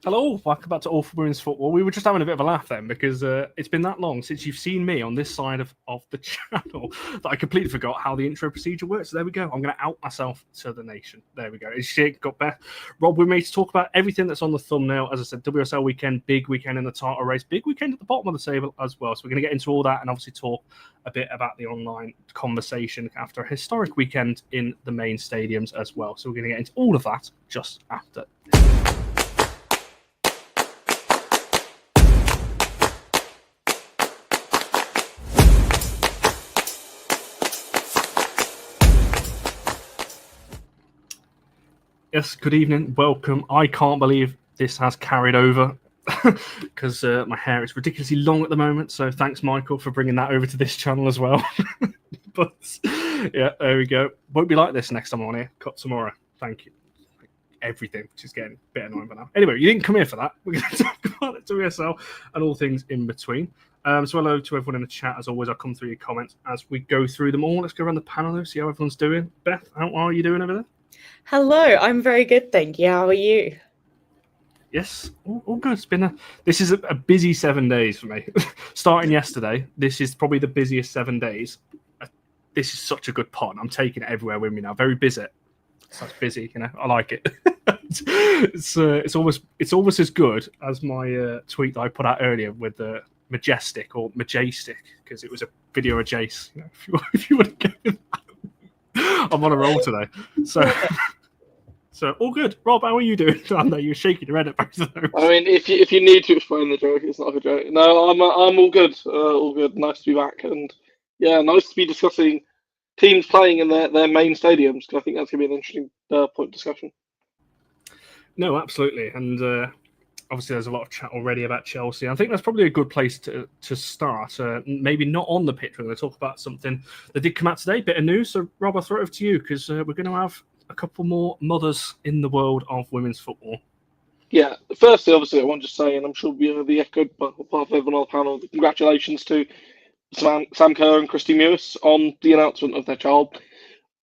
Hello, welcome back to All for Women's Football. We were just having a bit of a laugh then because it's been that long since you've seen me on this side of the channel that I completely forgot how the intro procedure works. So there we go. I'm going to out myself to the nation. There we go. It's shit, got Beth. Rob, we're made to talk about everything that's on the thumbnail. As I said, WSL weekend, big weekend in the title race, big weekend at the bottom of the table as well. So we're going to get into all that and obviously talk a bit about the online conversation after a historic weekend in the main stadiums as well. So we're going to get into all of that just after this. Yes, good evening, welcome. I can't believe this has carried over because my hair is ridiculously long at the moment. So thanks, Michael, for bringing that over to this channel as well. But yeah, there we go. Won't be like this next time I'm on here. Cut tomorrow. Thank you. Everything, which is getting a bit annoying by now. Anyway, you didn't come here for that. We're going to talk about the WSL and all things in between. So hello to everyone in the chat. As always, I'll come through your comments as we go through them all. Let's go around the panel though, see how everyone's doing. Beth, how are you doing over there? Hello, I'm very good, thank you. How are you? Yes, all good. This is a busy 7 days for me. Starting yesterday, this is probably the busiest 7 days. This is such a good pun. I'm taking it everywhere with me now. Very busy. So it's busy, I like it. It's almost as good as my tweet that I put out earlier with the majestic or majestic because it was a video of Jace. If you would have given that. I'm on a roll today. So all good. Rob, how are you doing? I know you're shaking your head at both of those. I mean, if you need to explain the joke, it's not a joke. No, I'm all good. All good. Nice to be back, and yeah, nice to be discussing teams playing in their main stadiums. Because I think that's gonna be an interesting point of discussion. No, absolutely, and obviously there's a lot of chat already about Chelsea. I think that's probably a good place to start. Maybe not on the pitch. We're going to talk about something that did come out today, bit of news. So, Rob, I'll throw it over to you because we're going to have a couple more mothers in the world of women's football. Yeah, firstly, obviously, I want to just say, and I'm sure we'll be echoed by half everyone on the panel, congratulations to Sam Kerr and Christy Mewis on the announcement of their child.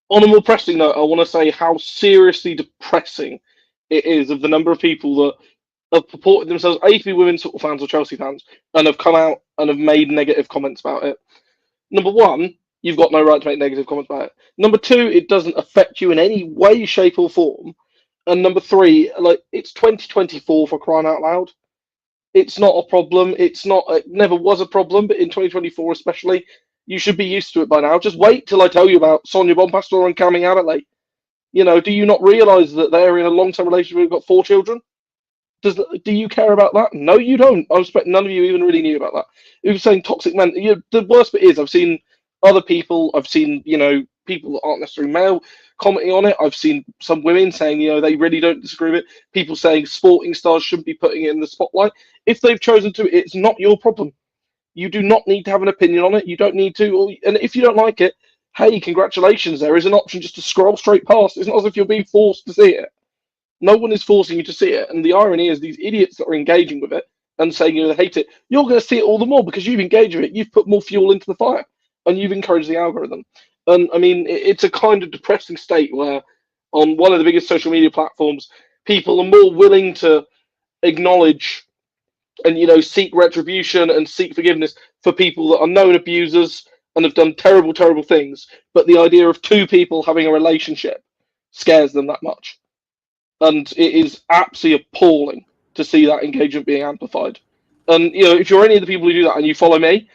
On a more pressing note, I want to say how seriously depressing it is of the number of people that have purported themselves to be women's football fans or Chelsea fans and have come out and have made negative comments about it. Number one, you've got no right to make negative comments about it. Number two, it doesn't affect you in any way, shape, or form. And number three, it's 2024 for crying out loud. It's not a problem. It never was a problem, but in 2024 especially, you should be used to it by now. Just wait till I tell you about Sonia Bonpastor and Cami Abbott. Do you not realise that they're in a long-term relationship and got 4 children? Do you care about that? No, you don't. I expect none of you even really knew about that. You were saying toxic men. The worst bit is I've seen other people. I've seen people that aren't necessarily male commenting on it. I've seen some women saying they really don't disagree with it. People saying sporting stars shouldn't be putting it in the spotlight. If they've chosen to, it's not your problem. You do not need to have an opinion on it. You don't need to. And if you don't like it, hey, congratulations. There is an option just to scroll straight past. It's not as if you're being forced to see it. No one is forcing you to see it. And the irony is these idiots that are engaging with it and saying they hate it, you're going to see it all the more because you've engaged with it. You've put more fuel into the fire and you've encouraged the algorithm. And I mean, it's a kind of depressing state where on one of the biggest social media platforms, people are more willing to acknowledge and, seek retribution and seek forgiveness for people that are known abusers and have done terrible, terrible things. But the idea of 2 people having a relationship scares them that much. And it is absolutely appalling to see that engagement being amplified. And if you're any of the people who do that and you follow me,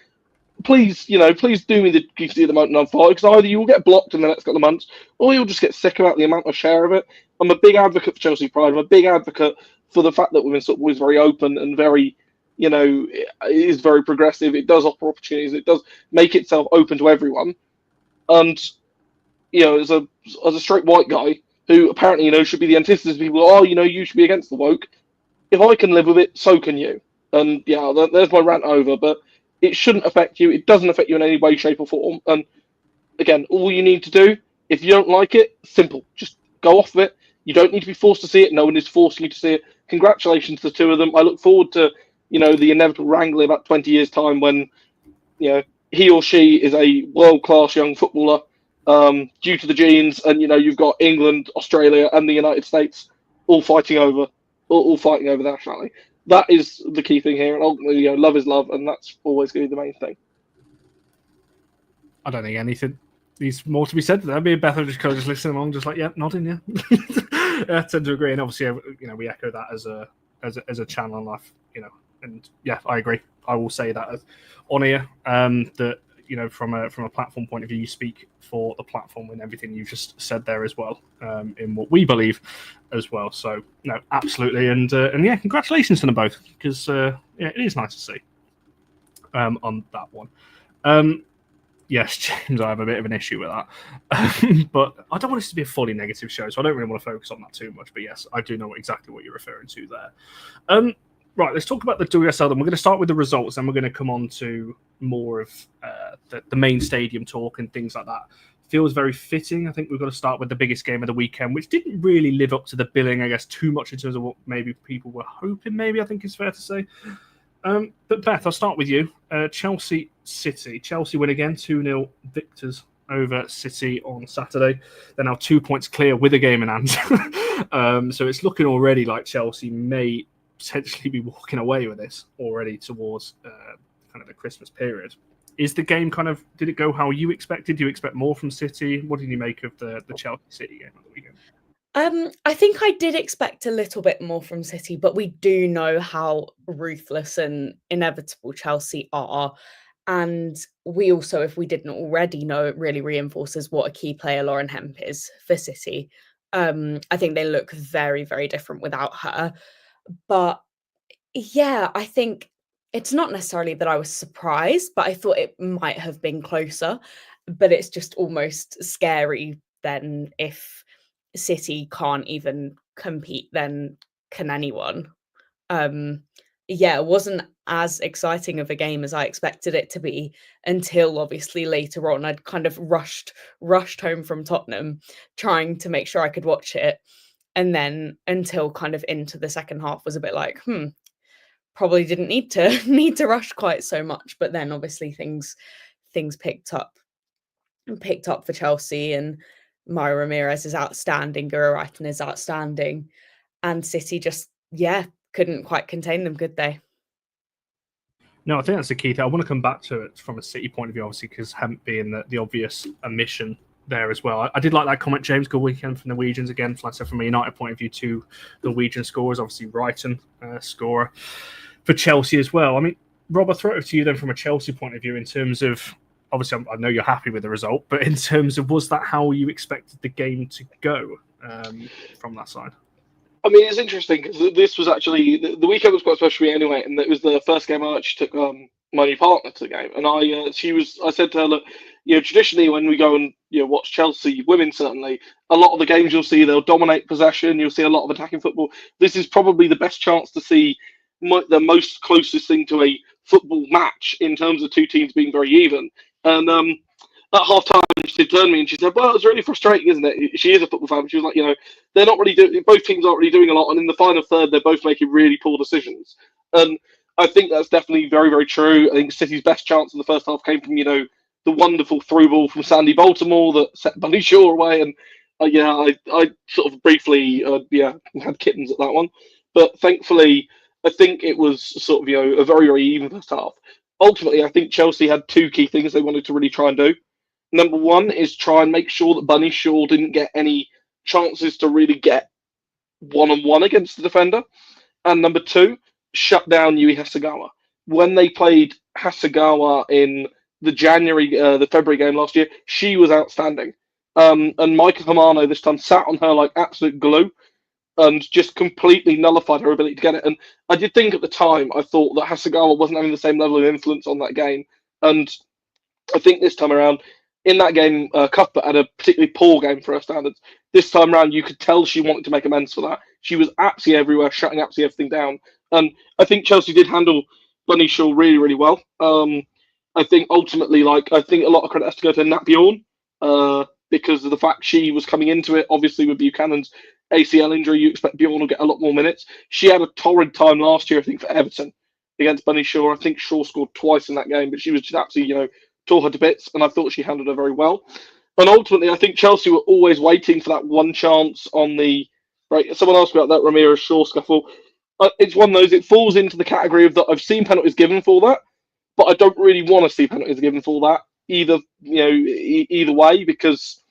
please do me the moment and unfollow, because either you will get blocked in the next couple of months, or you'll just get sick about the amount of share of it. I'm a big advocate for Chelsea Pride. I'm a big advocate for the fact that women's football is very open and very, it is very progressive. It does offer opportunities. It does make itself open to everyone. And as a straight white guy who apparently, should be the antithesis of people, you should be against the woke. If I can live with it, so can you. And yeah, there's my rant over, but it shouldn't affect you. It doesn't affect you in any way, shape, or form. And again, all you need to do, if you don't like it, simple. Just go off of it. You don't need to be forced to see it. No one is forcing you to see it. Congratulations to the 2 of them. I look forward to, the inevitable wrangling about 20 years' time when, he or she is a world-class young footballer. Due to the genes, and you've got England, Australia, and the United States all fighting over all fighting over the nationality. That is the key thing here, and ultimately, love is love, and that's always going to be the main thing. I don't think anything needs more to be said. That'd be better just kind of listening along, just like nodding, yeah. I tend to agree, and obviously, we echo that as a channel and life, and yeah, I agree. I will say that on here, that from a platform point of view, you speak for the platform and everything you've just said there as well, in what we believe as well. So no, absolutely, and yeah, congratulations to them both, because it is nice to see on that one. Yes, James, I have a bit of an issue with that. But I don't want this to be a fully negative show, so I don't really want to focus on that too much. But yes, I do know exactly what you're referring to there. Right, let's talk about the WSL. Then we're going to start with the results, and we're going to come on to more of the main stadium talk and things like that. Feels very fitting. I think we've got to start with the biggest game of the weekend, which didn't really live up to the billing, I guess, too much in terms of what maybe people were hoping, maybe, I think is fair to say. But Beth, I'll start with you. Chelsea City. Chelsea win again, 2-0 victors over City on Saturday. They're now 2 points clear with a game in hand. So it's looking already like Chelsea may potentially be walking away with this already towards kind of the Christmas period. Is the game did it go how you expected? Do you expect more from City? What did you make of the Chelsea City game on the weekend? I think I did expect a little bit more from City, but we do know how ruthless and inevitable Chelsea are. And we also, if we didn't already know, it really reinforces what a key player Lauren Hemp is for City. I think they look very, very different without her. But yeah, I think it's not necessarily that I was surprised, but I thought it might have been closer. But it's just almost scary then if City can't even compete, then can anyone? Yeah, it wasn't as exciting of a game as I expected it to be until obviously later on. I'd kind of rushed home from Tottenham trying to make sure I could watch it. And then until kind of into the second half was a bit like, probably didn't need to need to rush quite so much. But then obviously things picked up for Chelsea, and Myra Ramirez is outstanding, Gura Reiten is outstanding, and City just couldn't quite contain them, could they? No, I think that's the key thing. I want to come back to it from a City point of view, obviously, because Hemp being the obvious omission there as well. I did like that comment, James. Good weekend for Norwegians again. Like I said, from a United point of view, two Norwegian scorers, obviously Reiten scorer for Chelsea as well. I mean, Rob, I'll throw it to you then from a Chelsea point of view in terms of, obviously, I know you're happy with the result, but in terms of, was that how you expected the game to go from that side? I mean, it's interesting because this was actually the weekend was quite special for me anyway, and it was the first game I actually took my new partner to the game, and I said to her, look, traditionally when we go and watch Chelsea women, certainly a lot of the games you'll see they'll dominate possession, you'll see a lot of attacking football. This is probably the best chance to see the most closest thing to a football match in terms of two teams being very even, and at half time, she turned to me and she said, well, it's really frustrating, isn't it? She is a football fan. But she was like, they're not really doing, both teams aren't really doing a lot. And in the final third, they're both making really poor decisions. And I think that's definitely very, very true. I think City's best chance in the first half came from, the wonderful through ball from Sandy Baltimore that set Bunny Shaw away. And I sort of briefly, had kittens at that one. But thankfully, I think it was sort of, a very, very even first half. Ultimately, I think Chelsea had two key things they wanted to really try and do. Number one is try and make sure that Bunny Shaw didn't get any chances to really get one-on-one against the defender. And number two, shut down Yui Hasegawa. When they played Hasegawa in the February game last year, she was outstanding. And Micah Hamano this time sat on her like absolute glue and just completely nullified her ability to get it. And I did think at the time, I thought that Hasegawa wasn't having the same level of influence on that game. And I think this time around, in that game, Cuthbert had a particularly poor game for her standards. This time around, you could tell she wanted to make amends for that. She was absolutely everywhere, shutting absolutely everything down. And I think Chelsea did handle Bunny Shaw really, really well. I think ultimately, I think a lot of credit has to go to Nat Bjorn because of the fact she was coming into it. Obviously, with Buchanan's ACL injury, you expect Bjorn will get a lot more minutes. She had a torrid time last year, I think, for Everton against Bunny Shaw. I think Shaw scored twice in that game, but she was just absolutely, tore her to bits, and I thought she handled her very well. And ultimately, I think Chelsea were always waiting for that one chance on the right? Someone asked about that Ramirez Shaw scuffle. It's one of those. It falls into the category of that I've seen penalties given for that, but I don't really want to see penalties given for that either. Either way, because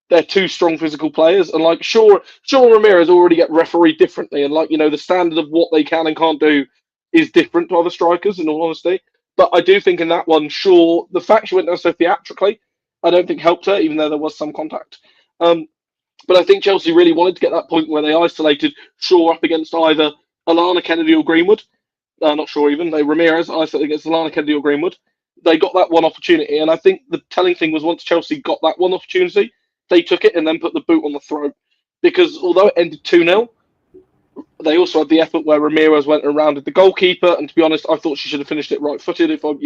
they're two strong physical players, and like Shaw and Ramirez already get refereed differently, and the standard of what they can and can't do is different to other strikers. In all honesty, but I do think in that one, Shaw, the fact she went down so theatrically, I don't think helped her, even though there was some contact. But I think Chelsea really wanted to get that point where they isolated Shaw up against either Alana Kennedy or Greenwood. Not sure even. Ramirez isolated against Alana Kennedy or Greenwood. They got that one opportunity, and I think the telling thing was once Chelsea got that one opportunity, they took it and then put the boot on the throat. Because although it ended 2-0, they also had the effort where Ramirez went and rounded the goalkeeper. And to be honest, I thought she should have finished it right-footed. If I'm,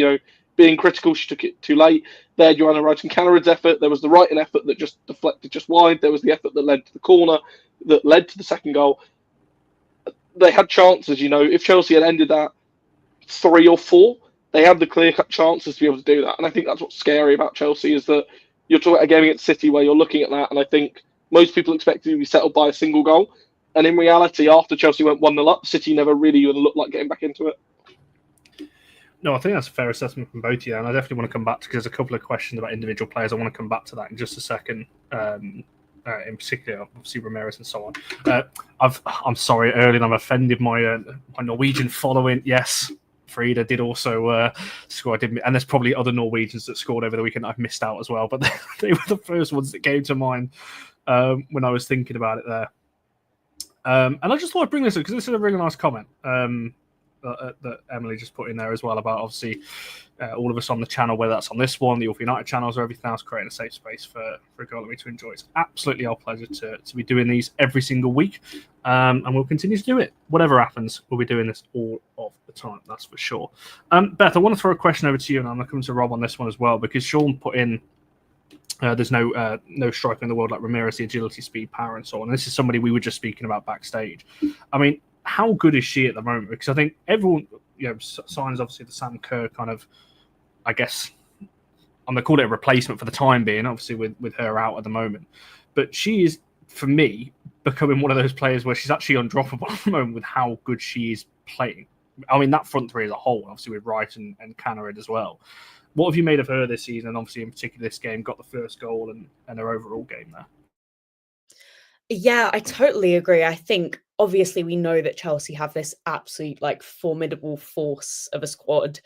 being critical, she took it too late. There, Joanna Wrighton-Cannerid's effort. There was the Wrighton effort that just deflected just wide. There was the effort that led to the corner, that led to the second goal. They had chances, If Chelsea had ended that 3 or 4, they had the clear-cut chances to be able to do that. And I think that's what's scary about Chelsea is that you're talking about a game against City where you're looking at that, and I think most people expected to be settled by a single goal. And in reality, after Chelsea went 1-0 up, City never really even looked like getting back into it. No, I think that's a fair assessment from both of you, and I definitely want to come back to, because there's a couple of questions about individual players. I want to come back to that in just a second. In particular, obviously Ramirez and so on. I'm sorry, Erling, I've offended my Norwegian following. Yes, Frida did also score. And there's probably other Norwegians that scored over the weekend I've missed out as well, but they were the first ones that came to mind when I was thinking about it there. And I just thought I'd bring this up because this is a really nice comment that Emily just put in there as well about obviously all of us on the channel, whether that's on this one, the All United channels, or everything else, creating a safe space for a girl like me to enjoy. It's absolutely our pleasure to be doing these every single week, and we'll continue to do it. Whatever happens, we'll be doing this all of the time, that's for sure. Beth, I want to throw a question over to you, and I'm going to come to Rob on this one as well, because Sean put in there's no striker in the world like Ramirez, the agility, speed, power, and so on. And this is somebody we were just speaking about backstage. I mean, how good is she at the moment? Because I think everyone, signs obviously the Sam Kerr kind of, I guess, I'm going to call it a replacement for the time being, obviously with her out at the moment. But she is, for me, becoming one of those players where she's actually undroppable at the moment with how good she is playing. I mean, that front three as a whole, obviously with Wright and Cannerid as well. What have you made of her this season? And obviously, in particular, this game, got the first goal and her overall game there. Yeah, I totally agree. I think obviously we know that Chelsea have this absolute formidable force of a squad,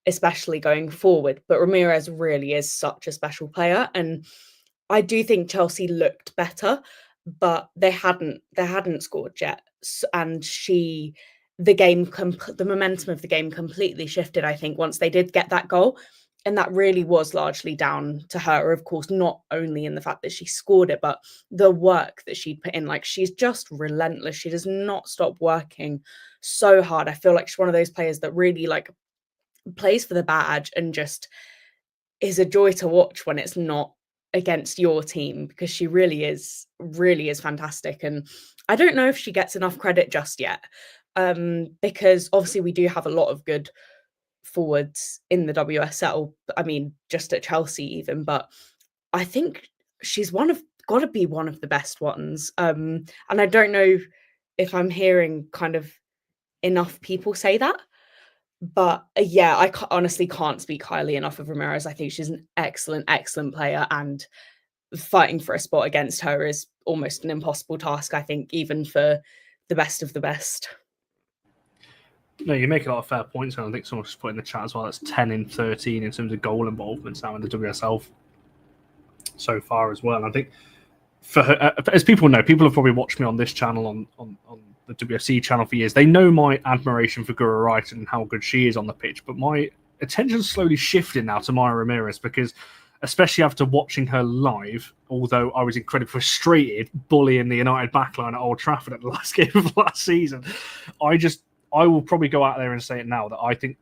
especially going forward. But Ramirez really is such a special player, and I do think Chelsea looked better, but they hadn't scored yet, and the momentum of the game completely shifted. I think once they did get that goal. And that really was largely down to her, of course, not only in the fact that she scored it, but the work that she'd put in. She's just relentless. She does not stop working so hard. I feel like she's one of those players that really plays for the badge and just is a joy to watch when it's not against your team, because she really is fantastic. And I don't know if she gets enough credit just yet, because obviously we do have a lot of good forwards in the WSL. I mean, just at Chelsea even, but I think she's got to be one of the best ones. And I don't know if I'm hearing kind of enough people say that, but yeah, I honestly can't speak highly enough of Ramirez. I think she's an excellent player, and fighting for a spot against her is almost an impossible task, I think, even for the best of the best. No, you make a lot of fair points, and I think someone just put in the chat as well. That's 10 in 13 in terms of goal involvements now in the WSL so far as well. And I think for her, as people know, people have probably watched me on this channel, on the WFC channel for years. They know my admiration for Gura Wright and how good she is on the pitch, but my attention's slowly shifting now to Maya Ramirez, because especially after watching her live, although I was incredibly frustrated bullying the United backline at Old Trafford at the last game of last season, I will probably go out there and say it now that I think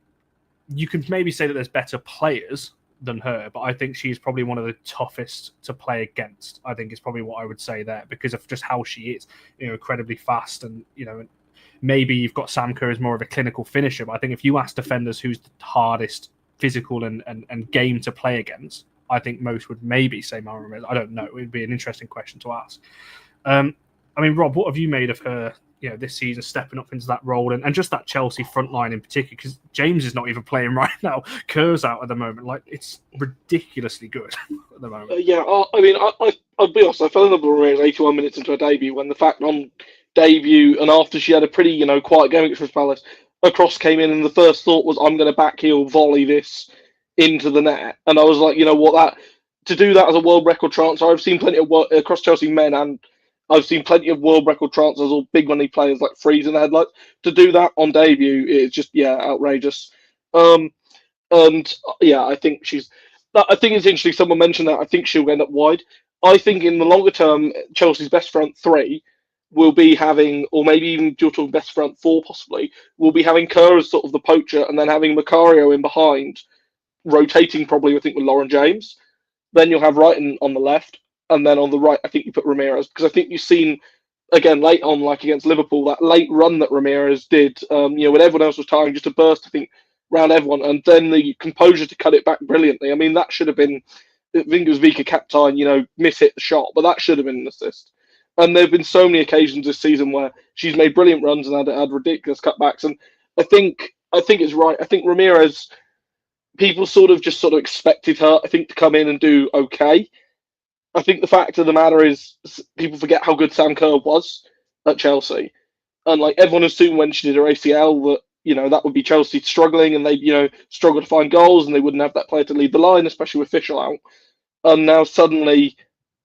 you can maybe say that there's better players than her, but I think she's probably one of the toughest to play against. I think is probably what I would say there, because of just how she is, incredibly fast, and maybe you've got Sam Kerr as more of a clinical finisher. But I think if you ask defenders who's the hardest physical and game to play against, I think most would maybe say Mara Ramirez. I don't know. It would be an interesting question to ask. I mean, Rob, what have you made of her? This season stepping up into that role and just that Chelsea front line in particular, because James is not even playing right now. Kerr's out at the moment. Like, it's ridiculously good at the moment. I'll be honest. I fell in love with Ramirez 81 minutes into her debut when the fact on debut and after she had a pretty, quiet game against Crystal Palace, a cross came in and the first thought was, I'm going to backheel volley this into the net. And I was like, to do that as a world record transfer, I've seen plenty of across Chelsea men, and I've seen plenty of world record transfers or big money players like freezing the headlights. To do that on debut is just outrageous. And I think I think it's interesting. Someone mentioned that. I think she'll end up wide. I think in the longer term, Chelsea's best front three will be having, or maybe even you're talking best front four possibly, will be having Kerr as sort of the poacher, and then having Macario in behind, rotating probably, I think, with Lauren James. Then you'll have Wrighton on the left, and then on the right, I think you put Ramirez, because I think you've seen, again, late on, like against Liverpool, that late run that Ramirez did, when everyone else was tiring, just a burst, I think, around everyone, and then the composure to cut it back brilliantly. I mean, that should have been, I think it was Vika Kaptein, miss-hit the shot, but that should have been an assist. And there have been so many occasions this season where she's made brilliant runs and had ridiculous cutbacks, and I think it's right. I think Ramirez, people sort of expected her, I think, to come in and do okay. I think the fact of the matter is people forget how good Sam Kerr was at Chelsea. And like everyone assumed when she did her ACL that, that would be Chelsea struggling and they, struggle to find goals and they wouldn't have that player to lead the line, especially with Fischl out. And now suddenly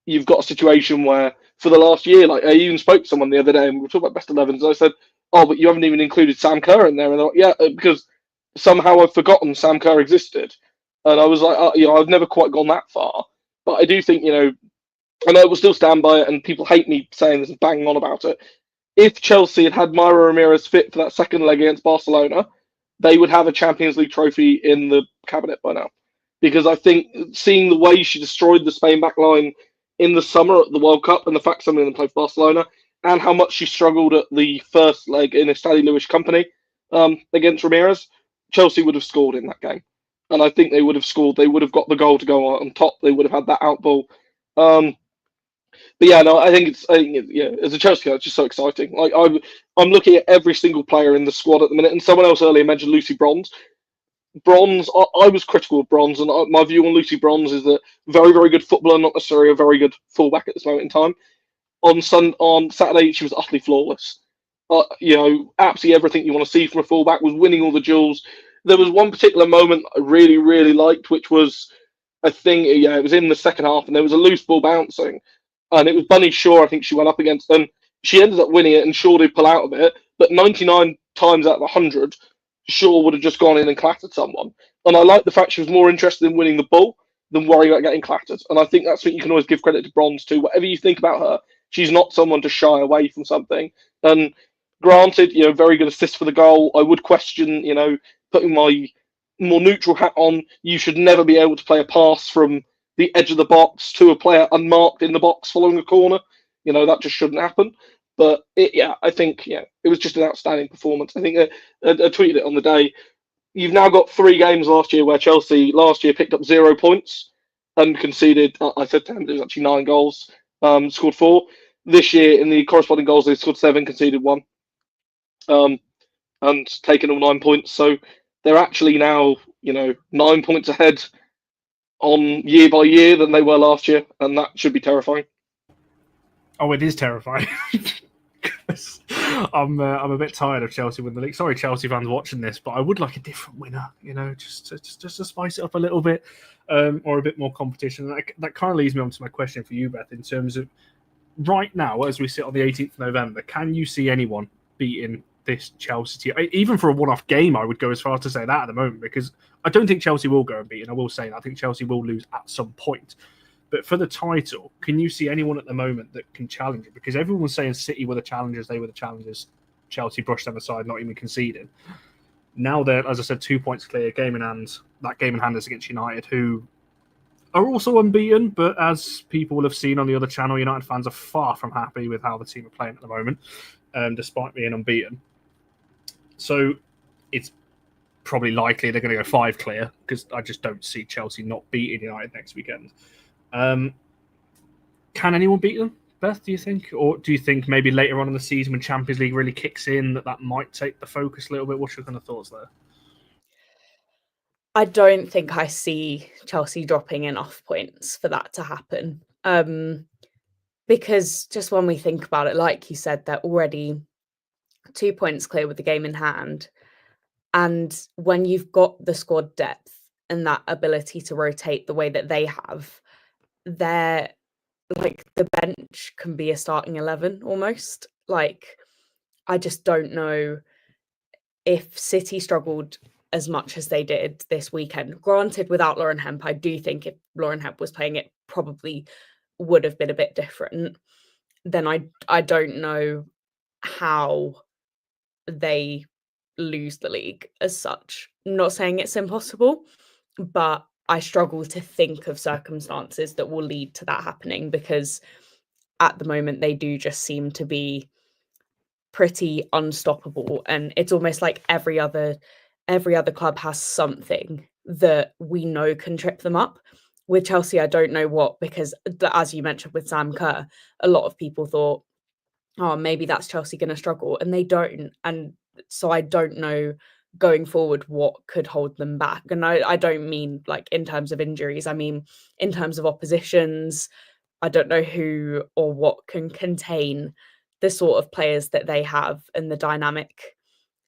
you've got a situation where for the last year, like I even spoke to someone the other day and we were talking about best 11s and I said, oh, but you haven't even included Sam Kerr in there. And they're like, yeah, because somehow I've forgotten Sam Kerr existed. And I was like, I've never quite gone that far. But I do think, and I will still stand by it, and people hate me saying this and banging on about it. If Chelsea had Myra Ramirez fit for that second leg against Barcelona, they would have a Champions League trophy in the cabinet by now. Because I think seeing the way she destroyed the Spain back line in the summer at the World Cup and the fact some of them played for Barcelona, and how much she struggled at the first leg in Estelle Lewis company against Ramirez, Chelsea would have scored in that game. And I think they would have scored. They would have got the goal to go on top. They would have had that out ball. But yeah, no, I think it's as a Chelsea fan, it's just so exciting. Like I'm looking at every single player in the squad at the minute, and someone else earlier mentioned Lucy Bronze. I was critical of Bronze, and my view on Lucy Bronze is that very, very good footballer, not necessarily a very good fullback at this moment in time. On Saturday, she was utterly flawless. Absolutely everything you want to see from a fullback, was winning all the duels. There was one particular moment I really, really liked, which was, I think, it was in the second half, and there was a loose ball bouncing, and it was Bunny Shaw, I think she went up against, and she ended up winning it, and Shaw did pull out of it, but 99 times out of 100, Shaw would have just gone in and clattered someone. And I like the fact she was more interested in winning the ball than worrying about getting clattered. And I think that's what you can always give credit to Bronze to. Whatever you think about her, she's not someone to shy away from something. And granted, very good assist for the goal. I would question, putting my more neutral hat on, you should never be able to play a pass from the edge of the box to a player unmarked in the box following a corner. That just shouldn't happen. But I think it was just an outstanding performance. I think I tweeted it on the day. You've now got 3 games last year where Chelsea last year picked up 0 points and conceded. I said 10, but it was actually 9 goals. Scored 4. This year in the corresponding goals, they scored 7, conceded 1, and taken all 9 points. So they're actually now 9 points ahead on year by year than they were last year, and that should be terrifying. Oh, it is terrifying. I'm a bit tired of Chelsea winning the league. Sorry, Chelsea fans watching this, but I would like a different winner. Just to spice it up a little bit, or a bit more competition. And that kind of leads me on to my question for you, Beth. In terms of right now, as we sit on the 18th of November, can you see anyone beating this Chelsea team? Even for a one-off game, I would go as far as to say that at the moment, because I don't think Chelsea will go and beat. And I will say that I think Chelsea will lose at some point. But for the title, can you see anyone at the moment that can challenge it? Because everyone's saying City were the challengers, they were the challengers. Chelsea brushed them aside, not even conceding. Now they're, as I said, 2 points clear, game in hand. That game in hand is against United, who are also unbeaten. But as people will have seen on the other channel, United fans are far from happy with how the team are playing at the moment, despite being unbeaten. So it's probably likely they're going to go 5 clear, because I just don't see Chelsea not beating United next weekend. Can anyone beat them? Beth, do you think? Or do you think maybe later on in the season when Champions League really kicks in that might take the focus a little bit? What's your kind of thoughts there? I don't think I see Chelsea dropping enough points for that to happen. Because just when we think about it, like you said, they're already 2 points clear with the game in hand. And when you've got the squad depth and that ability to rotate the way that they have, they're like the bench can be a starting 11 almost. Like, I just don't know if City struggled as much as they did this weekend. Granted, without Lauren Hemp, I do think if Lauren Hemp was playing, it probably would have been a bit different. Then I don't know how they lose the league as such. I'm not saying it's impossible, but I struggle to think of circumstances that will lead to that happening, because at the moment they do just seem to be pretty unstoppable, and it's almost like every other club has something that we know can trip them up. With Chelsea, I don't know what, because as you mentioned with Sam Kerr, a lot of people thought, oh, maybe that's Chelsea going to struggle, and they don't. And so I don't know going forward what could hold them back. And I don't mean like in terms of injuries, I mean in terms of oppositions. I don't know who or what can contain the sort of players that they have and the dynamic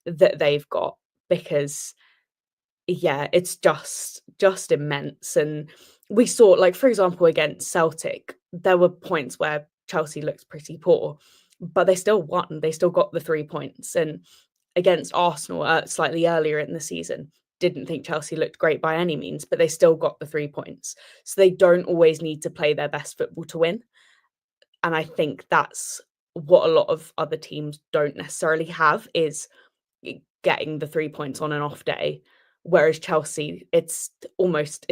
that they've got, because yeah, it's just immense. And we saw, like, for example, against Celtic, there were points where Chelsea looked pretty poor, but they still won. They still got the 3 points. And against Arsenal slightly earlier in the season, didn't think Chelsea looked great by any means, but they still got the 3 points. So they don't always need to play their best football to win. And I think that's what a lot of other teams don't necessarily have, is getting the 3 points on an off day. Whereas Chelsea, it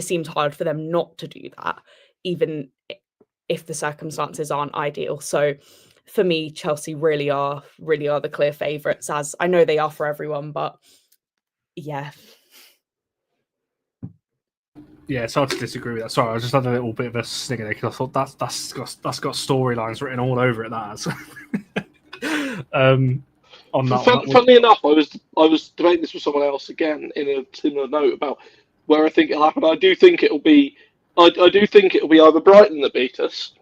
seems hard for them not to do that, even if the circumstances aren't ideal. So for me, Chelsea really are the clear favourites, as I know they are for everyone, but yeah. Yeah, it's hard to disagree with that. Sorry, I just had a little bit of a snigger there because I thought that's got storylines written all over it. That has. On that one. Funnily enough, I was debating this with someone else again in a similar note about where I think it'll happen. I do think it'll be either Brighton that beat us.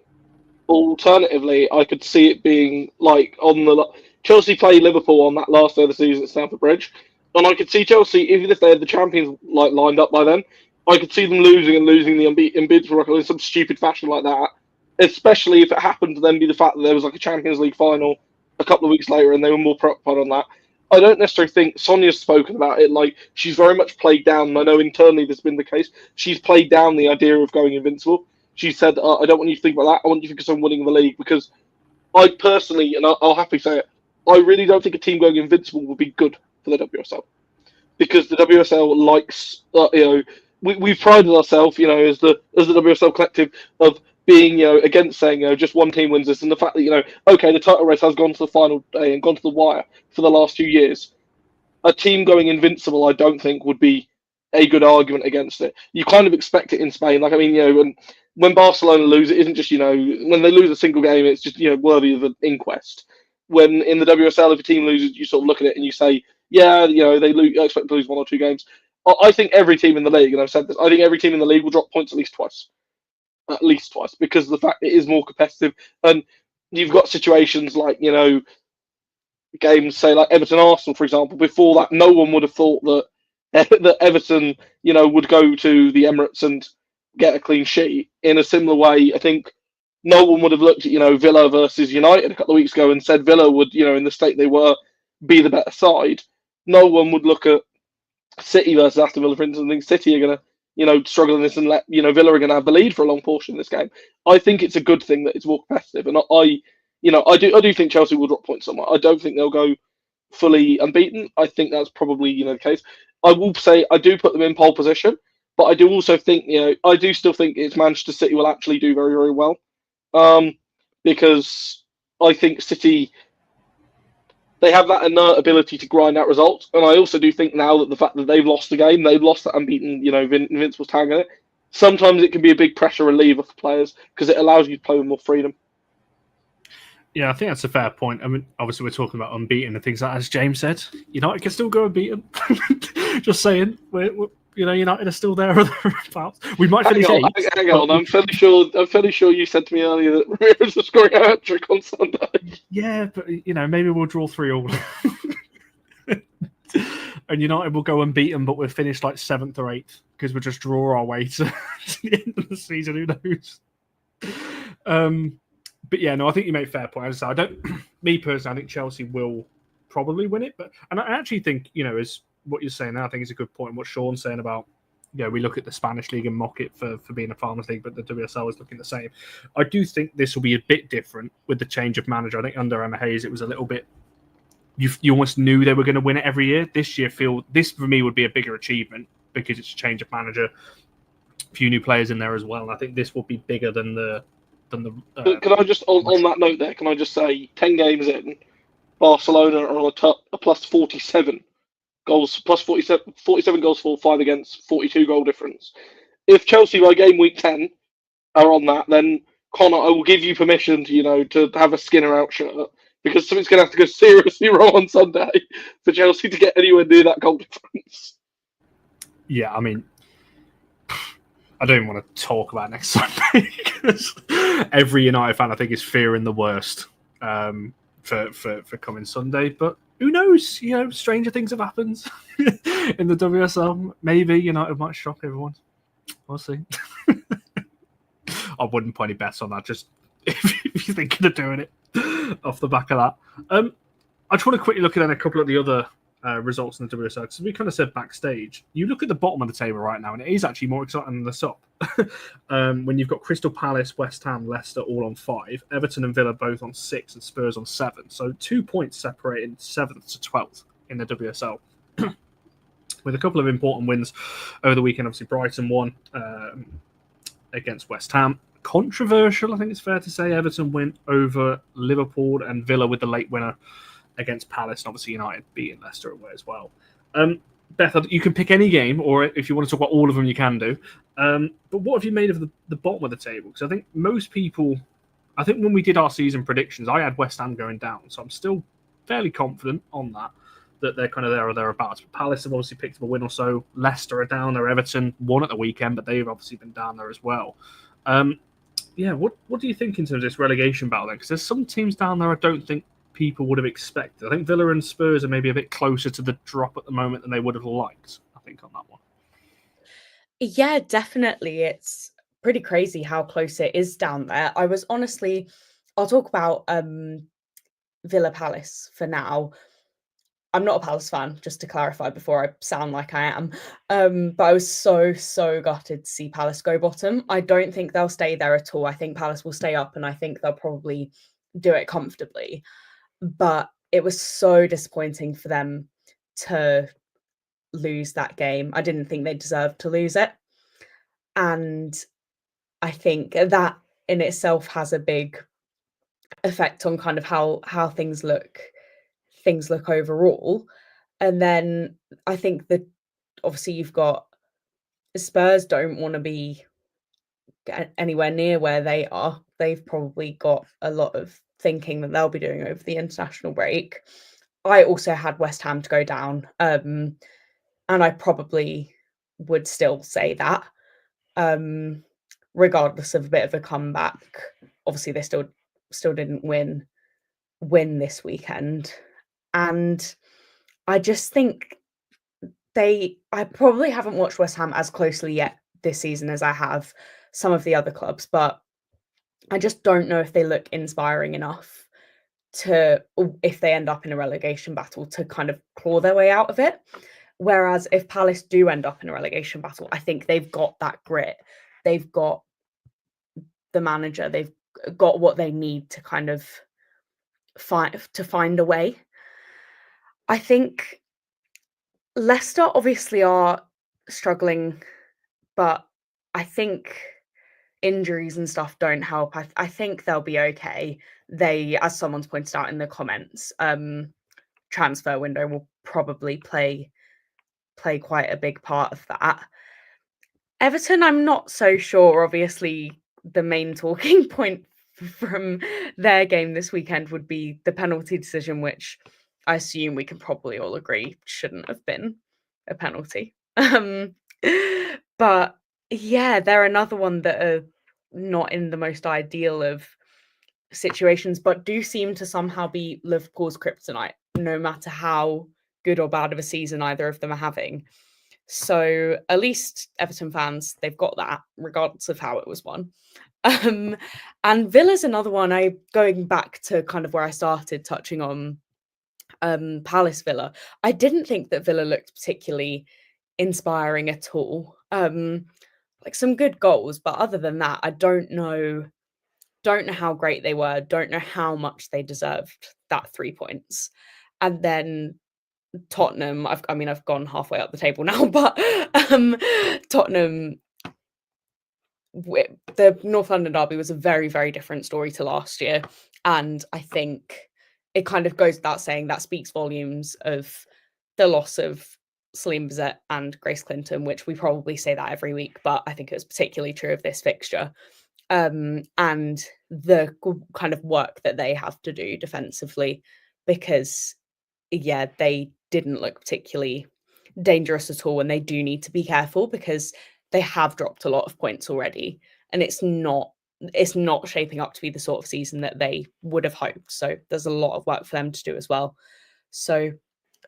Alternatively, I could see it being like on the Chelsea play Liverpool on that last day of the season at Stamford Bridge, and I could see Chelsea, even if they had the champions like lined up by then, I could see them losing the unbeatable record in some stupid fashion like that. Especially if it happened to then be the fact that there was like a Champions League final a couple of weeks later and they were more preoccupied on that. I don't necessarily think Sonia's spoken about it. Like, she's very much played down, and I know internally this has been the case. She's played down the idea of going invincible. She said, I don't want you to think about that. I want you to focus on winning the league, because I personally, and I'll happily say it, I really don't think a team going invincible would be good for the WSL, because the WSL likes, we've prided ourselves, as the WSL collective of being, against saying, just one team wins this, and the fact that, okay, the title race has gone to the final day and gone to the wire for the last 2 years. A team going invincible, I don't think, would be a good argument against it. You kind of expect it in Spain. Like, I mean, when Barcelona lose, it isn't just, when they lose a single game, it's just, worthy of an inquest. When in the WSL, if a team loses, you sort of look at it and you say, yeah, they expect to lose 1 or 2 games. I think every team in the league, and I've said this, I think every team in the league will drop points at least twice, because of the fact it is more competitive. And you've got situations like, games, say like Everton Arsenal, for example. Before that, no one would have thought that Everton, would go to the Emirates and get a clean sheet. In a similar way, I think no one would have looked at, Villa versus United a couple of weeks ago and said Villa would, in the state they were, be the better side. No one would look at City versus Aston Villa, for instance, and think City are going to, struggle in this, and let, Villa are going to have the lead for a long portion of this game. I think it's a good thing that it's more competitive, and I do think Chelsea will drop points somewhere. I don't think they'll go fully unbeaten. I think that's probably, the case. I will say I do put them in pole position, but I do also think, I do still think it's Manchester City will actually do very, very well. Because I think City, they have that inert ability to grind out results. And I also do think now that the fact that they've lost the game, they've lost that unbeaten, invincible tag in it, sometimes it can be a big pressure reliever for players because it allows you to play with more freedom. Yeah, I think that's a fair point. I mean, obviously, we're talking about unbeaten and things like that. As James said, United can still go unbeaten. Just saying, United are still there or thereabouts. We might finish eighth. Hang on. I'm fairly sure you said to me earlier that Ramirez was scoring a hat trick on Sunday. Yeah, but maybe we'll draw 3-3. And United will go unbeaten, but we'll finish like 7th or 8th because we'll just draw our way to the end of the season. Who knows? But yeah, no, I think you make a fair point. As I said, me personally, I think Chelsea will probably win it. And I actually think, as what you're saying now, I think is a good point. What Sean's saying about, we look at the Spanish league and mock it for being a farmers league, but the WSL is looking the same. I do think this will be a bit different with the change of manager. I think under Emma Hayes, it was a little bit. You almost knew they were going to win it every year. This year, this for me would be a bigger achievement because it's a change of manager, a few new players in there as well. And I think this will be bigger than the. Can I just on that note there? Can I just say 10 games in, Barcelona are on a plus 47 goals, plus 47 goals for 5 against, 42 goal difference. If Chelsea by game week 10 are on that, then Connor, I will give you permission to have a Skinner out shirt because something's going to have to go seriously wrong on Sunday for Chelsea to get anywhere near that goal difference. Yeah, I mean, I don't even want to talk about next Sunday because every United fan, I think, is fearing the worst for coming Sunday. But who knows? Stranger things have happened in the WSL. Maybe United might shock everyone. We'll see. I wouldn't put any bets on that. Just if you're thinking of doing it off the back of that. I just want to quickly look at a couple of the other results in the WSL because we kind of said backstage. You look at the bottom of the table right now, and it is actually more exciting than the top. When you've got Crystal Palace, West Ham, Leicester all on 5, Everton and Villa both on 6, and Spurs on 7. So 2 points separating 7th to 12th in the WSL. With a couple of important wins over the weekend. Obviously, Brighton won against West Ham. Controversial, I think it's fair to say. Everton win over Liverpool, and Villa with the late winner against Palace, and obviously United beating Leicester away as well. Beth, you can pick any game, or if you want to talk about all of them, you can do. But what have you made of the bottom of the table? Because I think most people, when we did our season predictions, I had West Ham going down, so I'm still fairly confident on that they're kind of there or thereabouts. But Palace have obviously picked up a win or so. Leicester are down there. Everton won at the weekend, but they've obviously been down there as well. What do you think in terms of this relegation battle then? Because there's some teams down there I don't think people would have expected. I think Villa and Spurs are maybe a bit closer to the drop at the moment than they would have liked, I think, on that one. Yeah, definitely. It's pretty crazy how close it is down there. I'll talk about Villa Palace for now. I'm not a Palace fan, just to clarify before I sound like I am. But I was so gutted to see Palace go bottom. I don't think they'll stay there at all. I think Palace will stay up, and I think they'll probably do it comfortably. But it was so disappointing for them to lose that game. I didn't think they deserved to lose it. And I think that in itself has a big effect on kind of how things look overall. And then I think that obviously you've got Spurs don't want to be anywhere near where they are. They've probably got a lot of thinking that they'll be doing over the international break. I also had West Ham to go down, and I probably would still say that, regardless of a bit of a comeback. Obviously, they still didn't win this weekend, and I just think I probably haven't watched West Ham as closely yet this season as I have some of the other clubs, but I just don't know if they look inspiring enough if they end up in a relegation battle, to kind of claw their way out of it. Whereas if Palace do end up in a relegation battle, I think they've got that grit. They've got the manager. They've got what they need to kind of find a way. I think Leicester obviously are struggling, but I think injuries and stuff don't help. I think they'll be okay. They, as someone's pointed out in the comments, transfer window will probably play quite a big part of that. Everton, I'm not so sure. Obviously, the main talking point from their game this weekend would be the penalty decision, which I assume we can probably all agree shouldn't have been a penalty. But yeah, they're another one that are not in the most ideal of situations, but do seem to somehow be Liverpool's kryptonite, no matter how good or bad of a season either of them are having. So at least Everton fans, they've got that, regardless of how it was won. And Villa's another one. Going back to kind of where I started touching on Palace Villa, I didn't think that Villa looked particularly inspiring at all. Like some good goals, but other than that, I don't know how great they were, don't know how much they deserved that 3 points. And then Tottenham, I've gone halfway up the table now, but Tottenham, the North London derby was a very, very different story to last year. And I think it kind of goes without saying that speaks volumes of the loss of Celine Bizet and Grace Clinton, which we probably say that every week, but I think it was particularly true of this fixture. And the kind of work that they have to do defensively, because yeah, they didn't look particularly dangerous at all, and they do need to be careful because they have dropped a lot of points already, and it's not shaping up to be the sort of season that they would have hoped. So there's a lot of work for them to do as well. So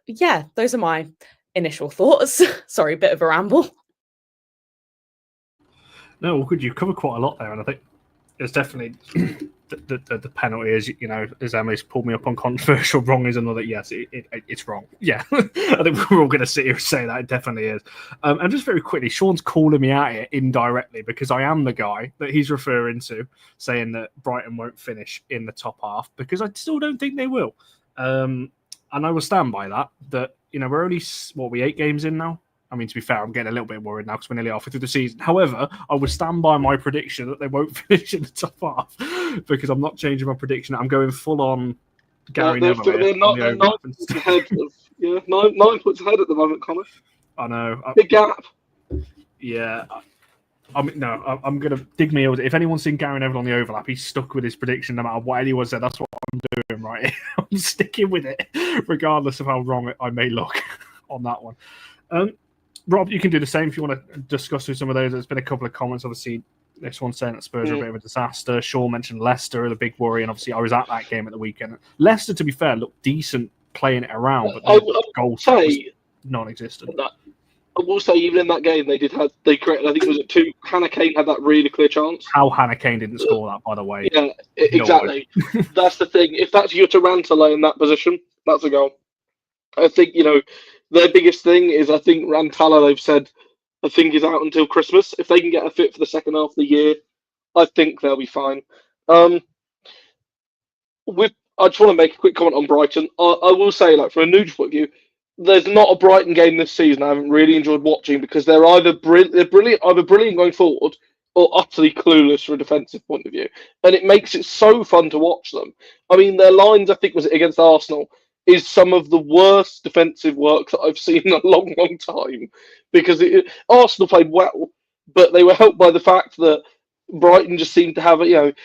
yeah, those are my initial thoughts. Sorry, bit of a ramble. No, well, good. You've covered quite a lot there, and I think it's definitely the penalty is, as Emily's pulled me up on controversial. Wrong is another. Yes, it's wrong. Yeah, I think we're all going to sit here and say that it definitely is. And just very quickly, Sean's calling me out here indirectly because I am the guy that he's referring to, saying that Brighton won't finish in the top half, because I still don't think they will. And I will stand by that. That we're only 8 games in now. I mean, to be fair, I'm getting a little bit worried now because we're nearly halfway through the season. However, I will stand by my prediction that they won't finish in the top half, because I'm not changing my prediction. I'm going full on Gary Neville. They're 9 points ahead. 9 points ahead at the moment, Connor. I know. Big gap. Yeah. I'm going to dig me. If anyone's seen Gary Neville on the overlap, he's stuck with his prediction no matter what anyone said. That's what I'm doing, right? I'm sticking with it, regardless of how wrong I may look on that one. Rob, you can do the same if you want to discuss through some of those. There's been a couple of comments. Obviously, this one saying that Spurs are a bit of a disaster. Shaw mentioned Leicester, the big worry, and obviously I was at that game at the weekend. Leicester, to be fair, looked decent playing it around, but the goal was non-existent. I will say, even in that game, they created, I think it was 2. Hannah Kane had that really clear chance. How Hannah Kane didn't score that, by the way. Yeah, exactly. That's the thing. If that's Tarantula in that position, that's a goal. I think, their biggest thing is, I think Rantala, they've said, I think is out until Christmas. If they can get a fit for the second half of the year, I think they'll be fine. I just want to make a quick comment on Brighton. I will say, from a neutral point of view, there's not a Brighton game this season I haven't really enjoyed watching, because they're either brilliant going forward, or utterly clueless from a defensive point of view. And it makes it so fun to watch them. I mean, their lines, I think, was against Arsenal, is some of the worst defensive work that I've seen in a long, long time. Because Arsenal played well, but they were helped by the fact that Brighton just seemed to have,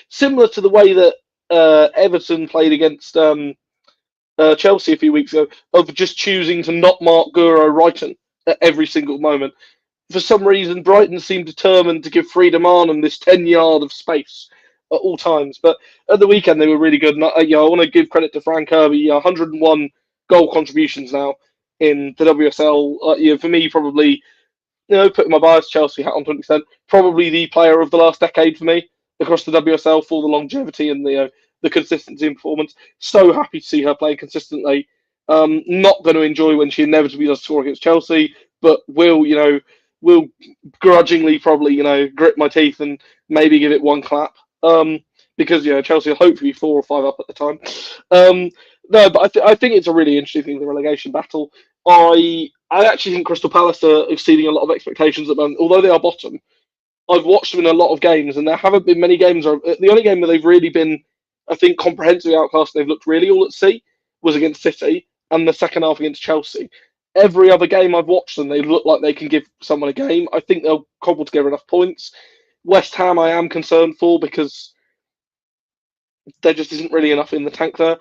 similar to the way that Everton played against Chelsea a few weeks ago, of just choosing to not mark Guro Reiten at every single moment. For some reason, Brighton seemed determined to give Freedom Arnhem this 10-yard of space at all times. But at the weekend, they were really good. And I want to give credit to Frank Kirby. 101 goal contributions now in the WSL. For me, probably, putting my bias Chelsea hat on 20%, probably the player of the last decade for me across the WSL, for the longevity and the consistency in performance. So happy to see her play consistently. Not going to enjoy when she inevitably does score against Chelsea, but will grudgingly probably, grit my teeth and maybe give it one clap. Because Chelsea will hopefully be 4 or 5 up at the time. No, but I think it's a really interesting thing, the relegation battle. I actually think Crystal Palace are exceeding a lot of expectations at the moment, although they are bottom. I've watched them in a lot of games, and there haven't been many games. The only game where they've really been, I think, comprehensively outclassed, and they've looked really all at sea, was against City, and the second half against Chelsea. Every other game I've watched them, they look like they can give someone a game. I think they'll cobble together enough points. West Ham, I am concerned for, because there just isn't really enough in the tank there.